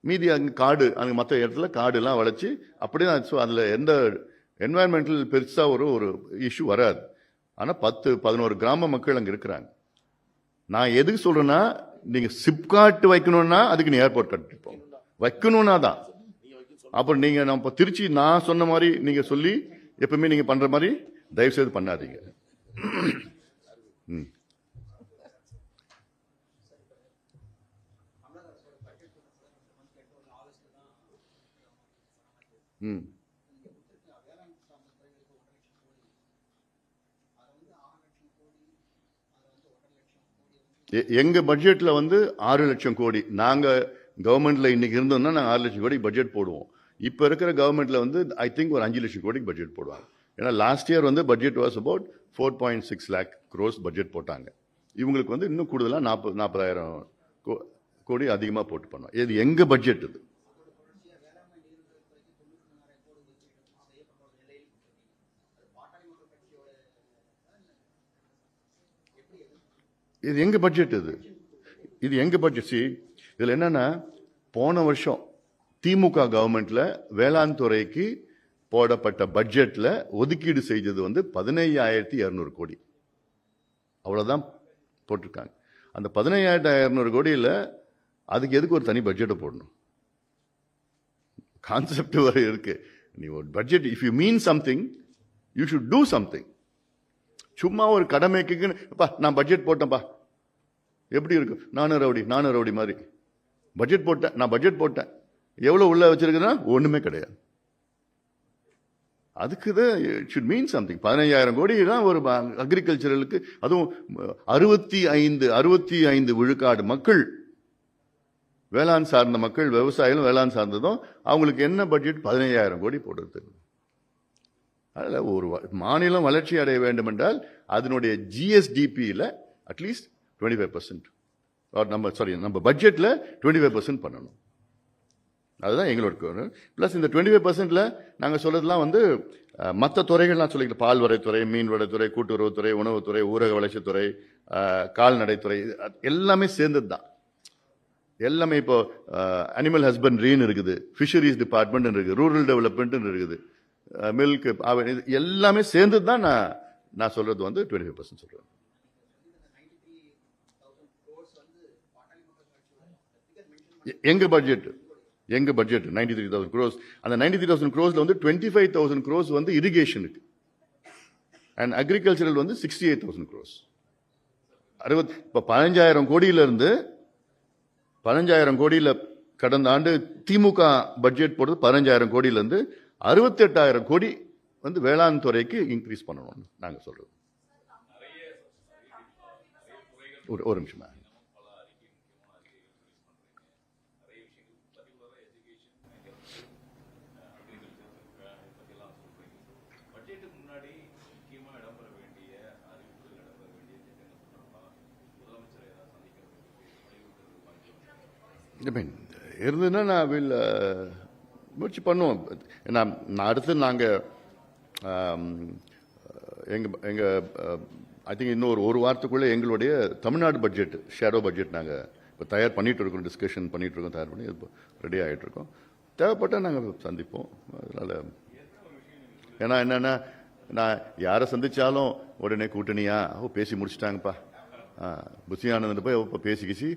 மீதி அங்கே காடு, அங்கே மற்ற இடத்துல காடுலாம் வளைச்சி அப்படி தான். ஸோ அதில் எந்த என்வாயன்மெண்டல் பெருசாக ஒரு இஷ்யூ வராது. ஆனால் 10-11 கிராம மக்கள் அங்கே இருக்கிறாங்க. நான் எதுக்கு சொல்கிறேன்னா, நீங்கள் சிப்காட் வைக்கணும்னா அதுக்கு நீ ஏர்போர்ட் கட்டிப்போம், வைக்கணும்னா தான். அப்புறம் நீங்கள் நம்ம திருச்சி நான் சொன்ன மாதிரி நீங்கள் சொல்லி எப்பவுமே நீங்கள் பண்ணுற மாதிரி தயவுசெய்து பண்ணாதீங்க. ம் ம் எங்க பட்ஜெட்ல 6 லட்சம் கோடி. நாங்க கவர்மெண்ட்ல இன்னைக்கு இருந்தோம்னா நாங்கள் 6 லட்சம் கோடி பட்ஜெட் போடுவோம். இப்போ இருக்கிற கவர்மெண்ட்ல ஐ திங்க் ஒரு 5 லட்சம் கோடிக்கு பட்ஜெட் போடுவாங்க. ஏன்னா last year budget was about 4.6 lakh crores budget போட்டாங்க. இவங்களுக்கு இன்னும் கூடுதலாக 40,000 கோடி அதிகமாக போட்டு பண்ணோம். இது எங்க பட்ஜெட்? இது எங்க பட்ஜெட்? இது எங்க பட்ஜெட்? இதுல என்னன்னா, போன வருஷம் திமுக கவர்மெண்ட்ல வேளாண் துறைக்கு போடப்பட்ட பட்ஜெட்ல ஒதுக்கீடு செய்தது 15,200 கோடி. அவ்வளவுதான் போட்டிருக்காங்க. அந்த 15,200 கோடியில் அதுக்கு எதுக்கு ஒரு தனி பட்ஜெட்டை போடணும்? கான்செப்ட் வரை இருக்கு. நீ ஒரு budget, if you mean something you should do something. சும்மா ஒரு கடமைக்கு நான் பட்ஜெட் போட்டேன்ப்பா, எப்படி இருக்கு, நானும் ரவுடி மாதிரி பட்ஜெட் போட்டேன், நான் பட்ஜெட் போட்டேன், எவ்வளவு உள்ள வச்சிருக்குன்னா ஒண்ணுமே கிடையாது. அதுக்கு தான் இட் ஷுட் மீன் சம்திங். 15,000 கோடி தான் ஒரு அக்ரிகல்ச்சரலுக்கு, அதுவும் 65 விழுக்காடு மக்கள், வேளாண் சார்ந்த மக்கள், விவசாயிகளும் வேளாண் சார்ந்ததும், அவங்களுக்கு என்ன பட்ஜெட் 15,000 கோடி போடுறது. அதில் ஒரு மாநிலம் வளர்ச்சி அடைய வேண்டும் என்றால் அதனுடைய ஜிஎஸ்டிபியில் அட்லீஸ்ட் 25%, நம்ம பட்ஜெட்டில் 25% பண்ணணும். அதுதான் எங்களோட. ப்ளஸ் இந்த 25%ல் நாங்கள் சொல்றதுலாம் வந்து மற்ற துறைகள்லாம் சொல்லிக்கலாம். பால்வரைத்துறை, மீன்வளத்துறை, கூட்டுறவுத்துறை, உணவுத்துறை, ஊரக வளர்ச்சித்துறை, கால்நடைத்துறை, எல்லாமே சேர்ந்தது தான். எல்லாமே இப்போ அனிமல் ஹஸ்பண்ட்ரின்னு இருக்குது, ஃபிஷரிஸ் டிபார்ட்மெண்ட் இருக்குது, ரூரல் டெவலப்மெண்ட் இருக்குது, மில்க், எல்லாமே சேர்ந்தது தான் நான் சொல்றது வந்து 25% சொல்றேன். எங்க பட்ஜெட் 93,000 crores. அந்த 93,000 crores வந்து 25,000 crores வந்து இரிகேஷனுக்கு, அண்ட் அக்ரிகல்ச்சரல் வந்து 68,000 crores. இப்போ 15,000 கோடியிலிருந்து 15,000 கோடியில கடந்த ஆண்டு திமுக பட்ஜெட் போடுறது 15,000 கோடியிலிருந்து 68,000 கோடி வந்து வேளாண் துறைக்கு இன்க்ரீஸ் பண்ணணும் நாங்க சொல்றோம். ஒரு நிமிஷம். இருந்ததுன்னா நான் முயற்சி பண்ணுவோம். நான் அடுத்து நாங்கள் ஐ திங்க் இன்னும் ஒரு வாரத்துக்குள்ளே எங்களுடைய தமிழ்நாடு பட்ஜெட், ஷேடோ பட்ஜெட் நாங்கள் இப்போ தயார் பண்ணிட்டு இருக்கோம், டிஸ்கஷன் பண்ணிட்டு இருக்கோம், தயார் பண்ணி இப்போ ரெடி ஆகிட்டு இருக்கோம். தேவைப்பட்டால் நாங்கள் சந்திப்போம். அதனால ஏன்னா என்னென்னா, நான் யாரை சந்திச்சாலும் உடனே கூட்டணியா பேசி முடிச்சுட்டாங்கப்பா, புஷியானந்த் போய் இப்போ பேசிக்கிச்சு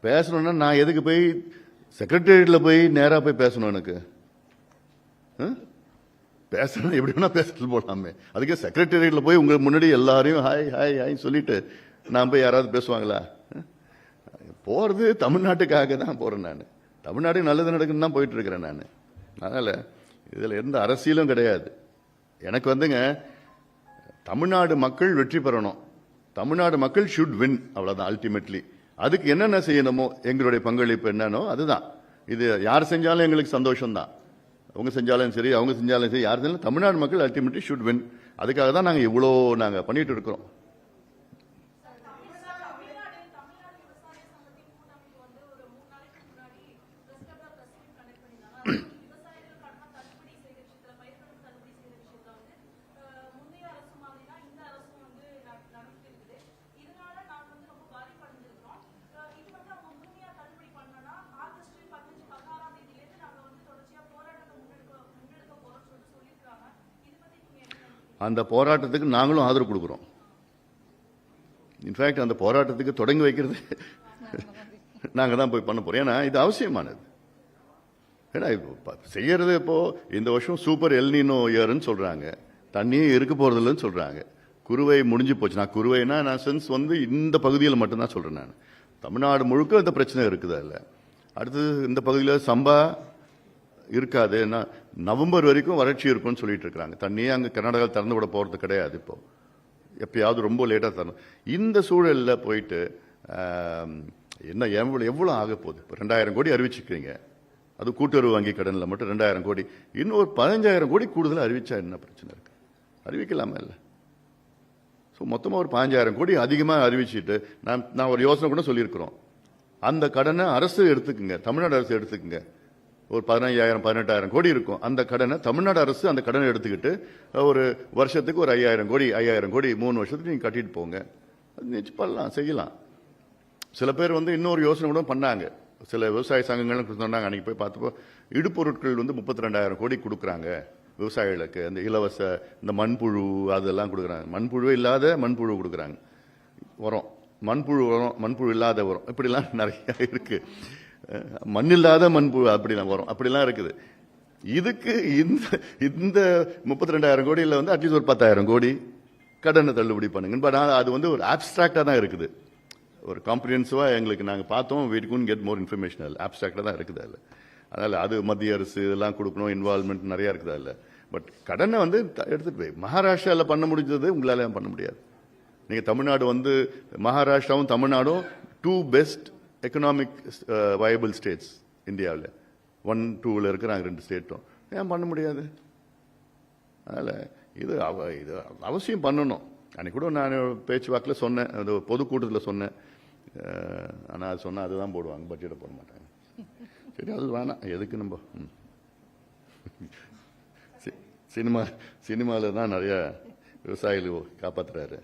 பேசணும்னா நான் எதுக்கு போய் செக்ரட்டரியேட்டில் போய் நேராக போய் பேசணும்? எனக்கு பேசணும் எப்படி வேணா பேசிட்டு போடலாமே. அதுக்கே செக்ரட்டரியேட்டில் போய் உங்க முன்னாடி எல்லாரையும் ஹாய் ஹாய் ஹாய் சொல்லிட்டு நான் போய் யாராவது பேசுவாங்களா? போறது தமிழ்நாட்டுக்காக தான் போறேன். நான் தமிழ்நாடு நல்லது நடக்குன்னு தான் போயிட்டு இருக்கிறேன் நான். அதனால இதுல எந்த அரசியலும் கிடையாது. எனக்கு வந்துங்க தமிழ்நாடு மக்கள் வெற்றி பெறணும், தமிழ்நாடு மக்கள் ஷுட் வின், அவ்வளவுதான் அல்டிமேட்லி. அதுக்கு என்னென்ன செய்யணுமோ எங்களுடைய பங்களிப்பு என்னன்னோ அதுதான். இது யார் செஞ்சாலும் எங்களுக்கு சந்தோஷம் தான். அவங்க செஞ்சாலும் சரி, அவங்க செஞ்சாலும் சரி, யார் செஞ்சாலும் தமிழ்நாடு மக்கள் அல்டிமேட்லி ஷுட் வின். அதுக்காக தான் நாங்கள் இவ்வளோ பண்ணிட்டு இருக்கிறோம். அந்த போராட்டத்துக்கு நாங்களும் ஆதரவு கொடுக்கிறோம். இன்ஃபேக்ட் அந்த போராட்டத்துக்கு தொடங்கி வைக்கிறது நாங்கள் தான் போய் பண்ண போறோம். ஏன்னா இது அவசியமானது. ஏன்னா செய்யறது இப்போ இந்த வருஷம் சூப்பர் எல்னினோ இயர்ன்னு சொல்றாங்க, தண்ணியே இருக்க போறது இல்லைன்னு சொல்றாங்க. குறுவை முடிஞ்சு போச்சு. நான் குறுவைனா நான் சென்ஸ் வந்து இந்த பகுதியில் மட்டும்தான் சொல்றேன். நான் தமிழ்நாடு முழுக்க இந்த பிரச்சனை இருக்குதா இல்லை. அடுத்தது இந்த பகுதியில் சம்பா இருக்காது, நவம்பர் வரைக்கும் வறட்சி இருக்கும்னு சொல்லிட்டு இருக்காங்க. தண்ணியே அங்கே கர்நாடகா திறந்து விட போறது கிடையாது. இப்போ எப்பயாவது ரொம்ப லேட்டாக தரணும். இந்த சூழலில் போயிட்டு என்ன எவ்வளோ ஆக போகுது? இப்போ 2,000 கோடி அறிவிச்சுக்கிறீங்க, அது கூட்டுறவு வங்கி கடனில் மட்டும் 2,000 கோடி. இன்னும் ஒரு 15,000 கோடி கூடுதலாக அறிவிச்சா என்ன பிரச்சனை இருக்கு? அறிவிக்கலாமா இல்லை? ஸோ மொத்தமாக ஒரு 15,000 கோடி அதிகமாக அறிவிச்சுட்டு நான் ஒரு யோசனை கூட சொல்லியிருக்கிறோம். அந்த கடனை அரசு எடுத்துக்குங்க, தமிழ்நாடு அரசு எடுத்துக்குங்க. ஒரு 15,000 18,000 கோடி இருக்கும். அந்த கடனை தமிழ்நாடு அரசு அந்த கடனை எடுத்துக்கிட்டு ஒரு வருஷத்துக்கு ஒரு 5,000 கோடி 3 வருஷத்துக்கு நீங்க கட்டிட்டு போங்க. அது பண்ணலாம், செய்யலாம். சில பேர் வந்து இன்னொரு யோசனை கூட பண்ணாங்க. சில விவசாய சங்கங்கள் சொன்னாங்க, அன்னைக்கு போய் பார்த்தப்போ இடுபொருட்கள் வந்து 32,000 கோடி கொடுக்குறாங்க விவசாயிகளுக்கு. அந்த இலவச இந்த மண்புழு அதெல்லாம் கொடுக்குறாங்க. மண்புழுவே இல்லாத மண்புழு கொடுக்குறாங்க, உரம், மண்புழு உரம், மண்புழு இல்லாத உரம், இப்படிலாம் நிறைய இருக்கு. மண்ணில்லாத மண்புழு அப்படிலாம் வரும், அப்படிலாம் இருக்குது. இதுக்கு இந்த 32,000 கோடியில் வந்து அட்லீஸ்ட் ஒரு 10,000 கோடி கடனை தள்ளுபடி பண்ணுங்க. பட் அது வந்து ஒரு ஆப்ஸ்ட்ராக்டாக தான் இருக்குது. ஒரு காம்ப்ரிஹென்சிவாக எங்களுக்கு நாங்கள் பார்த்தோம், we couldn't get more information. ஆப்ஸ்ட்ராக்டாக தான் இருக்குது அதில். அதனால் அது மத்திய அரசு இதெல்லாம் கொடுக்கணும், இன்வால்மெண்ட் நிறையா இருக்குது அதில். பட் கடனை வந்து எடுத்துகிட்டு போய் மகாராஷ்டிராவில் பண்ண முடிஞ்சது உங்களால் பண்ண முடியாது. நீங்கள் தமிழ்நாடு வந்து மகாராஷ்டிராவும் தமிழ்நாடும் 2 பெஸ்ட் எக்கனாமிக் வயபிள் ஸ்டேட்ஸ் இந்தியாவில். 1, 2ல் இருக்கிறாங்க 2 ஸ்டேட்டும். ஏன் பண்ண முடியாது? அதனால் இது அவசியம் பண்ணணும். அன்றைக்கி கூட நான் பேச்சுவாக்கில் சொன்னேன், அது பொதுக்கூட்டத்தில் சொன்னேன். ஆனால் அது சொன்னால் அதுதான் போடுவாங்க, பட்ஜெட்டை போட மாட்டாங்க. சரி, அது வேணாம், எதுக்கு நம்ம சினிமாவில் தான் நிறைய விவசாயிகள் காப்பாற்றுறாரு.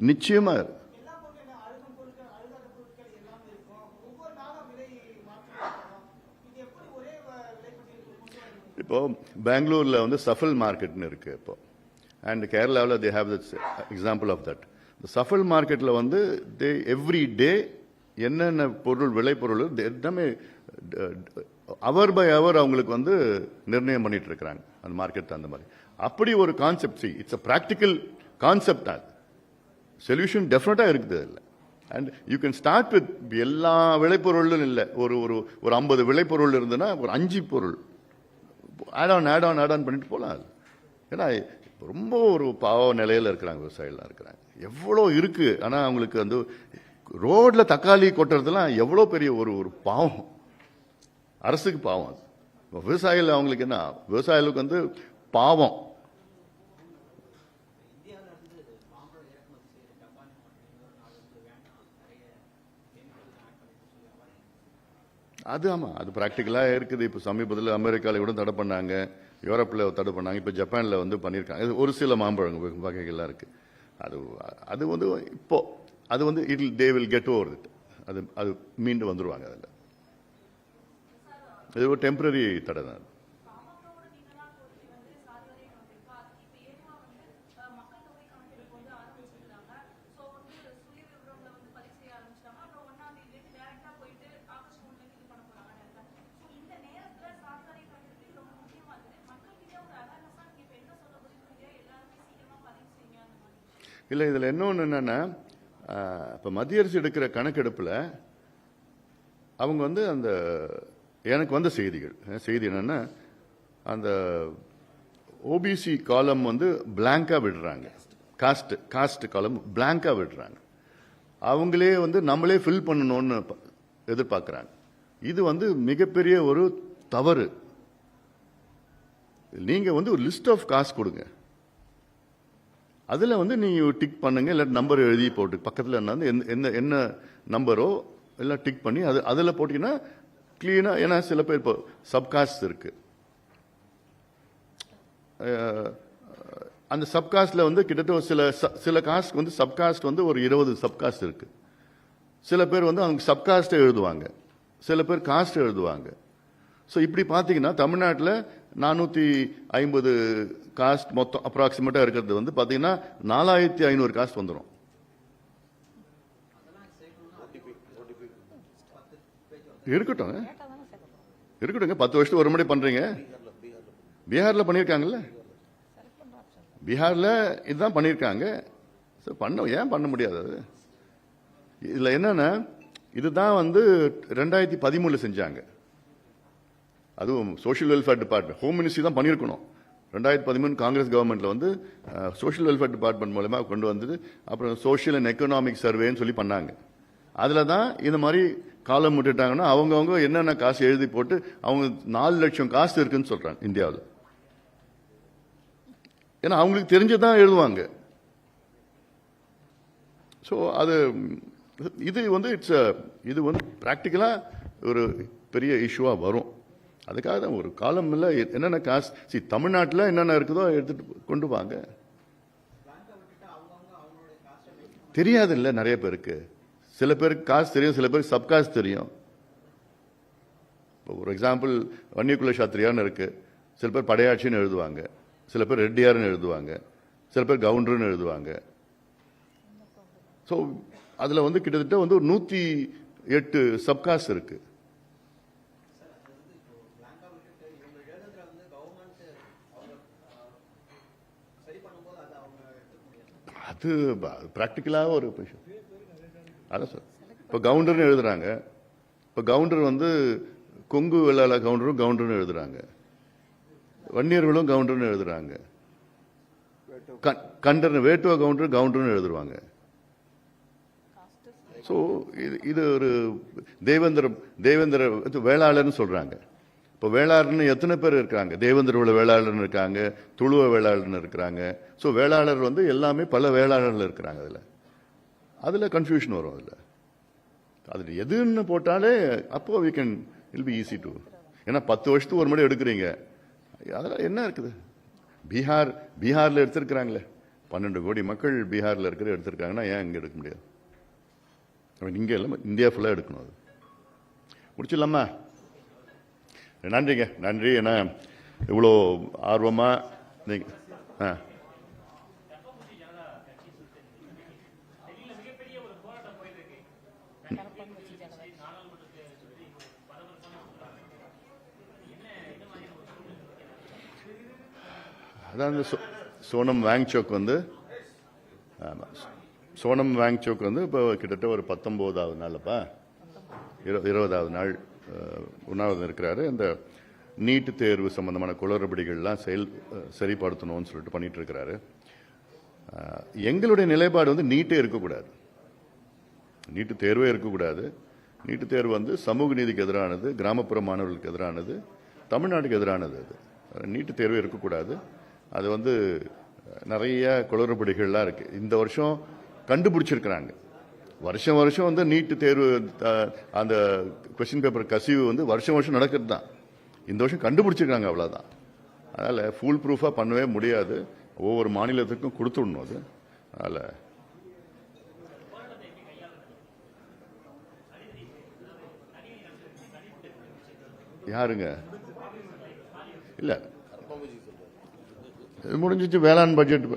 நிச்சயமா இப்போ பெங்களூர்ல வந்து சஃபல் மார்க்கெட்னு இருக்கு இப்போ, அண்ட் கேரளாவில் they have this example of that. Safal மார்க்கெட்டில் வந்து தே எவ்ரி டே என்னென்ன பொருள் விளைபொருள் எல்லாமே அவர் பை அவர் அவங்களுக்கு வந்து நிர்ணயம் பண்ணிட்டு இருக்கிறாங்க அந்த மார்க்கெட். அந்த மாதிரி அப்படி ஒரு concept, it's a practical concept. அது சொல்யூஷன் டெஃபினட்டாக இருக்குது அதில். And you can start with எல்லா விளைபொருளும் இல்லை, ஒரு ஒரு 50 விளைபொருள் இருந்ததுன்னா ஒரு 5 பொருள் ஆட் ஆன் பண்ணிட்டு போகலாம். அது ஏன்னா ரொம்ப ஒரு பாவ நிலையில் இருக்கிறாங்க, விவசாயிகள்லாம் இருக்கிறாங்க. எவ்வளோ இருக்கு, ஆனால் அவங்களுக்கு வந்து ரோட்ல தக்காளி கொட்டுறதுலாம் எவ்வளோ பெரிய ஒரு பாவம், அரசுக்கு பாவம். அது விவசாயிகள் அவங்களுக்கு என்ன, விவசாயிகளுக்கு வந்து பாவம். அது ஆமாம், அது ப்ராக்டிக்கலாக இருக்குது. இப்போ சமீபத்தில் அமெரிக்காவில் கூட தடை பண்ணாங்க, யூரோப்பில் தடை பண்ணாங்க, இப்போ ஜப்பானில் வந்து பண்ணியிருக்காங்க. இது ஒரு சில மாம்பழங்கள் வகைகள்லாம் இருக்குது. அது வந்து இப்போ அது வந்து they will get over it. அது மீண்டு வந்துடுவாங்க. அதில் இது ஒரு டெம்பரரி தடை தான். இல்லை, இதில் இன்னொன்று என்னென்னா, இப்போ மத்திய அரசு எடுக்கிற கணக்கெடுப்பில் அவங்க வந்து அந்த எனக்கு வந்த செய்தி என்னென்னா, அந்த ஓபிசி காலம் வந்து பிளாங்காக விடுறாங்க, காஸ்ட் காலம் பிளாங்காக விடுறாங்க. அவங்களே வந்து நம்மளே ஃபில் பண்ணணும்னு எதிர்பார்க்குறாங்க. இது வந்து மிகப்பெரிய ஒரு தவறு. நீங்கள் வந்து ஒரு லிஸ்ட் ஆஃப் காஸ்ட் கொடுங்க, அதில் வந்து நீங்கள் டிக் பண்ணுங்க, இல்லை நம்பர் எழுதி போட்டு பக்கத்தில் என்ன நம்பரோ எல்லாம் டிக் பண்ணி அதில் போட்டிங்கன்னா கிளீனாக. ஏன்னா சில பேர் இப்போ சப்காஸ்ட் இருக்கு, அந்த சப்காஸ்டில் வந்து கிட்டத்தட்ட சில காஸ்ட் வந்து சப்காஸ்ட் வந்து ஒரு 20 சப்காஸ்ட் இருக்கு. சில பேர் வந்து அவங்க சப்காஸ்ட்டை எழுதுவாங்க, சில பேர் காஸ்ட் எழுதுவாங்க. ஸோ இப்படி பார்த்தீங்கன்னா தமிழ்நாட்டில் 450 காஸ்ட் மொத்தம் அப்ராக்சிமேட்டாக இருக்கிறது வந்து பார்த்தீங்கன்னா 4500 காஸ்ட் வந்துடும். இருக்கட்டும் 10 வருஷத்துக்கு ஒரு முறை பண்றீங்க. பீகார்ல பண்ணியிருக்காங்கல்ல, பீகார்ல இதுதான் பண்ணியிருக்காங்க. ஏன் பண்ண முடியாது? அது இதில் என்னன்னா, இதுதான் வந்து 2013 செஞ்சாங்க. அதுவும் social welfare department, home ministry தான் பண்ணியிருக்கணும். 2013 காங்கிரஸ் கவர்மெண்ட்ல வந்து சோஷியல் வெல்ஃபேர் டிபார்ட்மெண்ட் மூலமா கொண்டு வந்தது. அப்புறம் சோஷியல் அண்ட் எக்கனாமிக் சர்வேன்னு சொல்லி பண்ணாங்க. அதில் தான் இந்த மாதிரி காலம் விட்டுட்டாங்கன்னா அவங்கவுங்க என்னென்ன காசு எழுதி போட்டு அவங்க 4 லட்சம் காசு இருக்குன்னு சொல்றாங்க இந்தியாவில். ஏன்னா அவங்களுக்கு தெரிஞ்சதான் எழுதுவாங்க. ஸோ இது வந்து இது வந்து பிராக்டிக்கலா ஒரு பெரிய இஷ்யூவா வரும். அதுக்காக தான் ஒரு காலம் இல்லை, என்னென்ன காசு தமிழ்நாட்டில் என்னென்ன இருக்குதோ எடுத்துட்டு கொண்டு வாங்க. தெரியாது இல்லை நிறைய பேருக்கு. சில பேருக்கு காசு தெரியும், சில பேருக்கு சப்காசு தெரியும். இப்போ ஒரு எக்ஸாம்பிள் வன்னியகுல சாத்திரியான்னு இருக்கு, சில பேர் படையாட்சின்னு எழுதுவாங்க, சில பேர் ரெட்டியார்னு எழுதுவாங்க, சில பேர் கவுண்டர்னு எழுதுவாங்க. ஸோ அதில் வந்து கிட்டத்தட்ட வந்து ஒரு 108 சப்காஸ்ட் இருக்கு. அது ப்ராக்டிக்கலாக ஒரு விஷயம். அதான் சார், இப்போ கவுண்டர்னு எழுதுறாங்க. இப்போ கவுண்டர் வந்து கொங்கு வெள்ளாள கவுண்டரும் கவுண்டர்னு எழுதுறாங்க, வன்னியர்களும் கவுண்டர்னு எழுதுறாங்க, கண்டர் வேட்டுவ கவுண்டர் கவுண்டர்னு எழுதுருவாங்க. ஸோ இது ஒரு தேவேந்திர வேளாளர்னு சொல்றாங்க. இப்போ வேளாளர்னு எத்தனை பேர் இருக்காங்க? தேவேந்திர உள்ள வேளாளர்னு இருக்காங்க, துளுவ வேளாளர்னு இருக்கிறாங்க. ஸோ வேளாளர் வந்து எல்லாமே பல வேளாளர்கள் இருக்கிறாங்க. அதில் கன்ஃபியூஷன் வரும். அதில் எதுன்னு போட்டாலே அப்போ we can will be easy to. ஏன்னா 10 வருஷத்துக்கு ஒரு முறை எடுக்கிறீங்க, அதெல்லாம் என்ன இருக்குது? பீகாரில் எடுத்திருக்கிறாங்களே, 12 கோடி மக்கள் பீகாரில் எடுத்திருக்காங்கன்னா ஏன் இங்கே எடுக்க முடியாது? இங்கே இல்லை, இந்தியா ஃபுல்லாக எடுக்கணும். அது முடிச்சிடலாமா? நன்றிங்க, நன்றி. ஏன்னா இவ்வளோ ஆர்வமாக நீங்கள் அதான் இந்த சோனம் வாங்சோக் வந்து இப்போ கிட்டத்தட்ட ஒரு 19வது நாள்ப்பா, 20வது நாள் உண்ணாவிரதம் இருக்கிறாரு. இந்த நீட்டு தேர்வு சம்பந்தமான குளறுபடிகள்லாம் சரிப்படுத்தணும்னு சொல்லிட்டு பண்ணிட்டு இருக்கிறாரு. எங்களுடைய நிலைப்பாடு வந்து நீட்டே இருக்கக்கூடாது, நீட்டு தேர்வே இருக்கக்கூடாது. நீட்டு தேர்வு வந்து சமூக நீதிக்கு எதிரானது, கிராமப்புற மாணவர்களுக்கு எதிரானது, தமிழ்நாட்டுக்கு எதிரானது. அது நீட்டு தேர்வே இருக்கக்கூடாது. அது வந்து நிறைய குளறுபடிகள்லாம் இருக்கு. இந்த வருஷம் கண்டுபிடிச்சிருக்கிறாங்க. வருஷம் வருஷம் வந்து நீட்டு தேர்வு அந்த கொஸ்டின் பேப்பர் கசிவு வந்து வருஷம் நடக்கிறது தான். இந்த வருஷம் கண்டுபிடிச்சிருக்காங்க, அவ்வளோதான். அதனால் ஃபுல் ப்ரூஃபாக பண்ணவே முடியாது, ஒவ்வொரு மாநிலத்துக்கும் கொடுத்துடணும். அது அதனால் யாருங்க இல்லை முடிஞ்சிச்சு. வேளாண் பட்ஜெட்